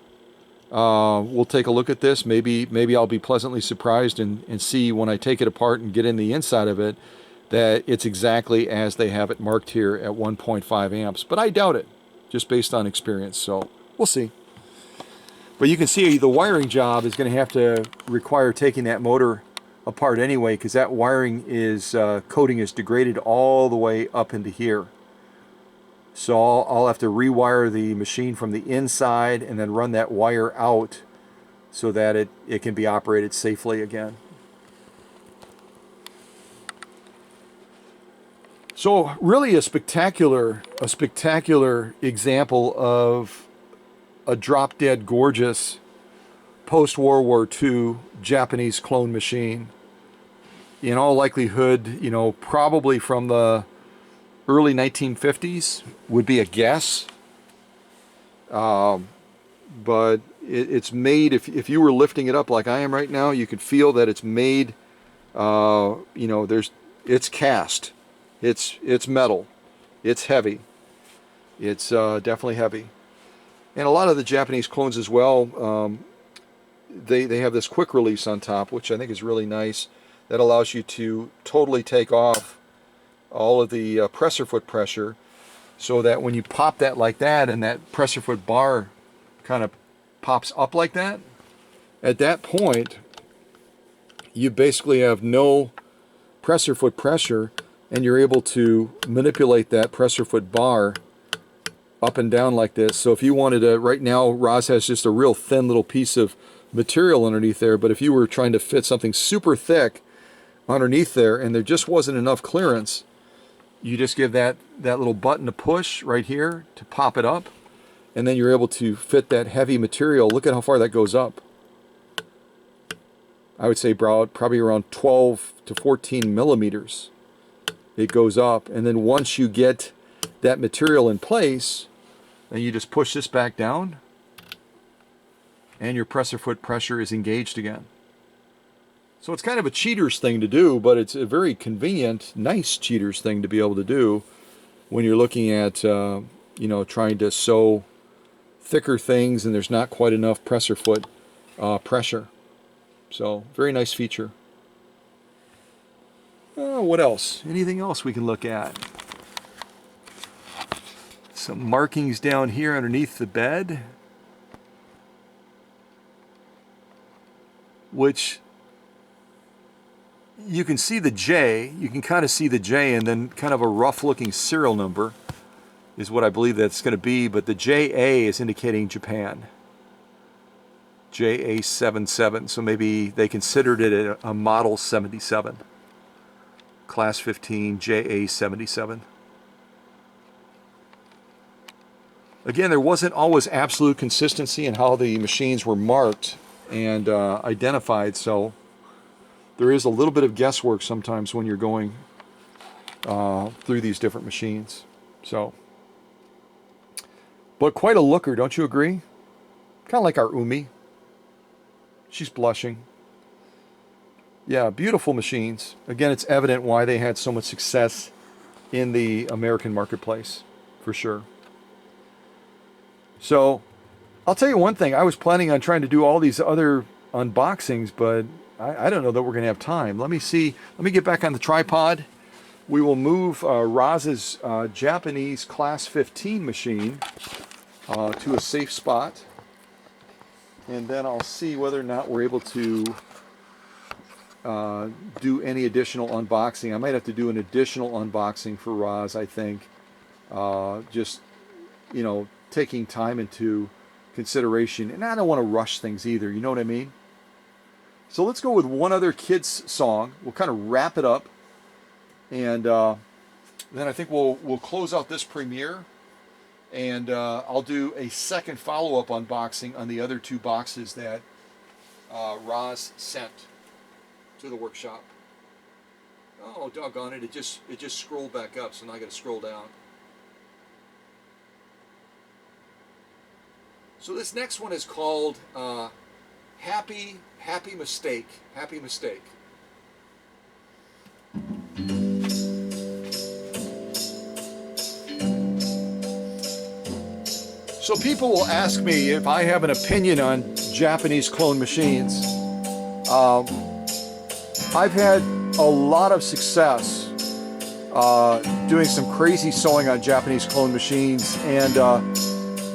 We'll take a look at this. Maybe I'll be pleasantly surprised and see when I take it apart and get in the inside of it that it's exactly as they have it marked here at 1.5 amps. But I doubt it, just based on experience. So we'll see. But you can see the wiring job is going to have to require taking that motor apart anyway, because that wiring is coating is degraded all the way up into here. So I'll have to rewire the machine from the inside and then run that wire out so that it can be operated safely again. So really a spectacular example of a drop-dead gorgeous post-World War II Japanese clone machine. In all likelihood, you know, probably from the early 1950s would be a guess. But it's made, if you were lifting it up like I am right now, you could feel that it's made, you know, it's cast. It's metal. It's heavy. It's definitely heavy. And a lot of the Japanese clones as well, they have this quick release on top, which I think is really nice. That allows you to totally take off all of the presser foot pressure, so that when you pop that like that and that presser foot bar kind of pops up like that, at that point you basically have no presser foot pressure, and you're able to manipulate that presser foot bar up and down like this. So if you wanted to, right now Roz has just a real thin little piece of material underneath there, but if you were trying to fit something super thick underneath there and there just wasn't enough clearance, you just give that little button to push right here to pop it up, and then you're able to fit that heavy material. Look at how far that goes up. I would say probably around 12 to 14 millimeters it goes up, and then once you get that material in place, then you just push this back down and your presser foot pressure is engaged again. So it's kind of a cheater's thing to do, but it's a very convenient, nice cheater's thing to be able to do when you're looking at, you know, trying to sew thicker things and there's not quite enough presser foot pressure. So very nice feature. What else? Anything else we can look at? Some markings down here underneath the bed, which you can see the J, you can kind of see the J, and then kind of a rough looking serial number is what I believe that's going to be, but the JA is indicating Japan. JA77, so maybe they considered it a model 77. Class 15, JA77. Again, there wasn't always absolute consistency in how the machines were marked and identified, so there is a little bit of guesswork sometimes when you're going through these different machines. So, but quite a looker, don't you agree? Kind of like our Umi. She's blushing. Yeah, beautiful machines. Again, it's evident why they had so much success in the American marketplace, for sure. So, I'll tell you one thing. I was planning on trying to do all these other unboxings, but I don't know that we're going to have time. Let me see. Let me get back on the tripod. We will move Roz's Japanese Class 15 machine to a safe spot. And then I'll see whether or not we're able to do any additional unboxing. I might have to do an additional unboxing for Roz, I think. Just, you know, taking time into consideration. And I don't want to rush things either, you know what I mean? So let's go with one other kids song. We'll kind of wrap it up. And then I think we'll close out this premiere. And I'll do a second follow-up unboxing on the other two boxes that Roz sent to the workshop. Oh, doggone it! It just scrolled back up, so now I got to scroll down. So this next one is called Happy Mistake. Happy Mistake. So people will ask me if I have an opinion on Japanese clone machines. I've had a lot of success doing some crazy sewing on Japanese clone machines, and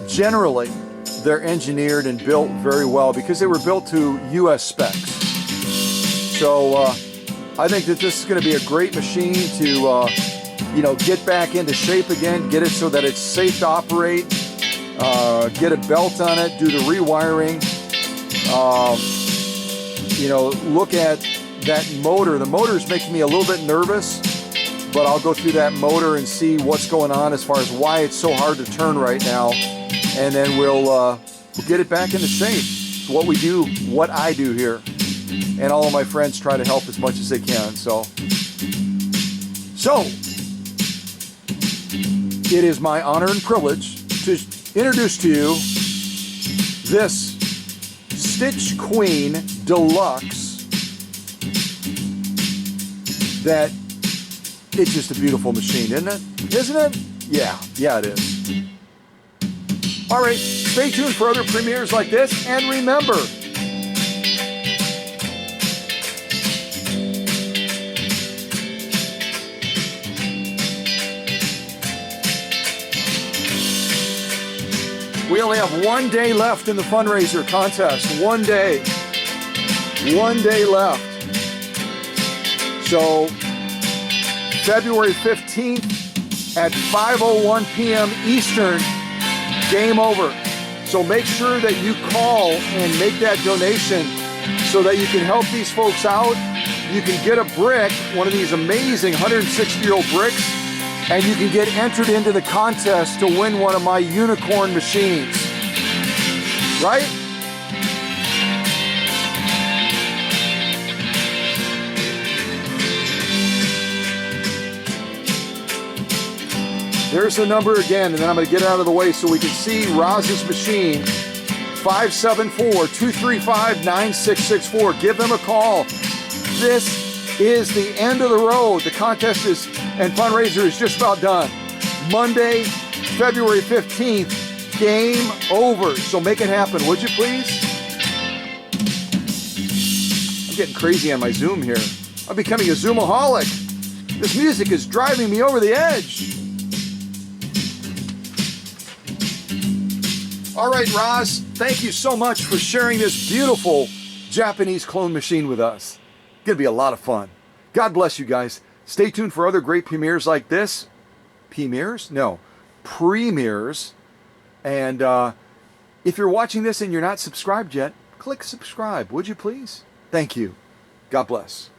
generally they're engineered and built very well because they were built to US specs. So I think that this is going to be a great machine to you know, get back into shape again, get it so that it's safe to operate. Get a belt on it, do the rewiring, you know, look at that motor. The motor is making me a little bit nervous, but I'll go through that motor and see what's going on as far as why it's so hard to turn right now, and then we'll get it back into shape. It's what we do, what I do here, and all of my friends try to help as much as they can. So it is my honor and privilege to introduce to you this Stitch Queen Deluxe that it's just a beautiful machine, isn't it? Isn't it? Yeah, it is. All right, stay tuned for other premieres like this, and remember, we only have 1 day left in the fundraiser contest. 1 day. 1 day left. So, February 15th at 5:01 p.m. Eastern, game over. So make sure that you call and make that donation so that you can help these folks out. You can get a brick, one of these amazing 160-year-old bricks, and you can get entered into the contest to win one of my unicorn machines. Right? There's the number again, and then I'm going to get out of the way so we can see Roz's machine. 574-235-9664. Give them a call. This is the end of the road. The contest and fundraiser is just about done. Monday, February 15th, game over. So make it happen, would you please? I'm getting crazy on my Zoom here. I'm becoming a Zoomaholic. This music is driving me over the edge. All right, Roz, thank you so much for sharing this beautiful Japanese clone machine with us. It's going to be a lot of fun. God bless you guys. Stay tuned for other great premieres like this. Premieres? No. Premieres. And if you're watching this and you're not subscribed yet, click subscribe, would you please? Thank you. God bless.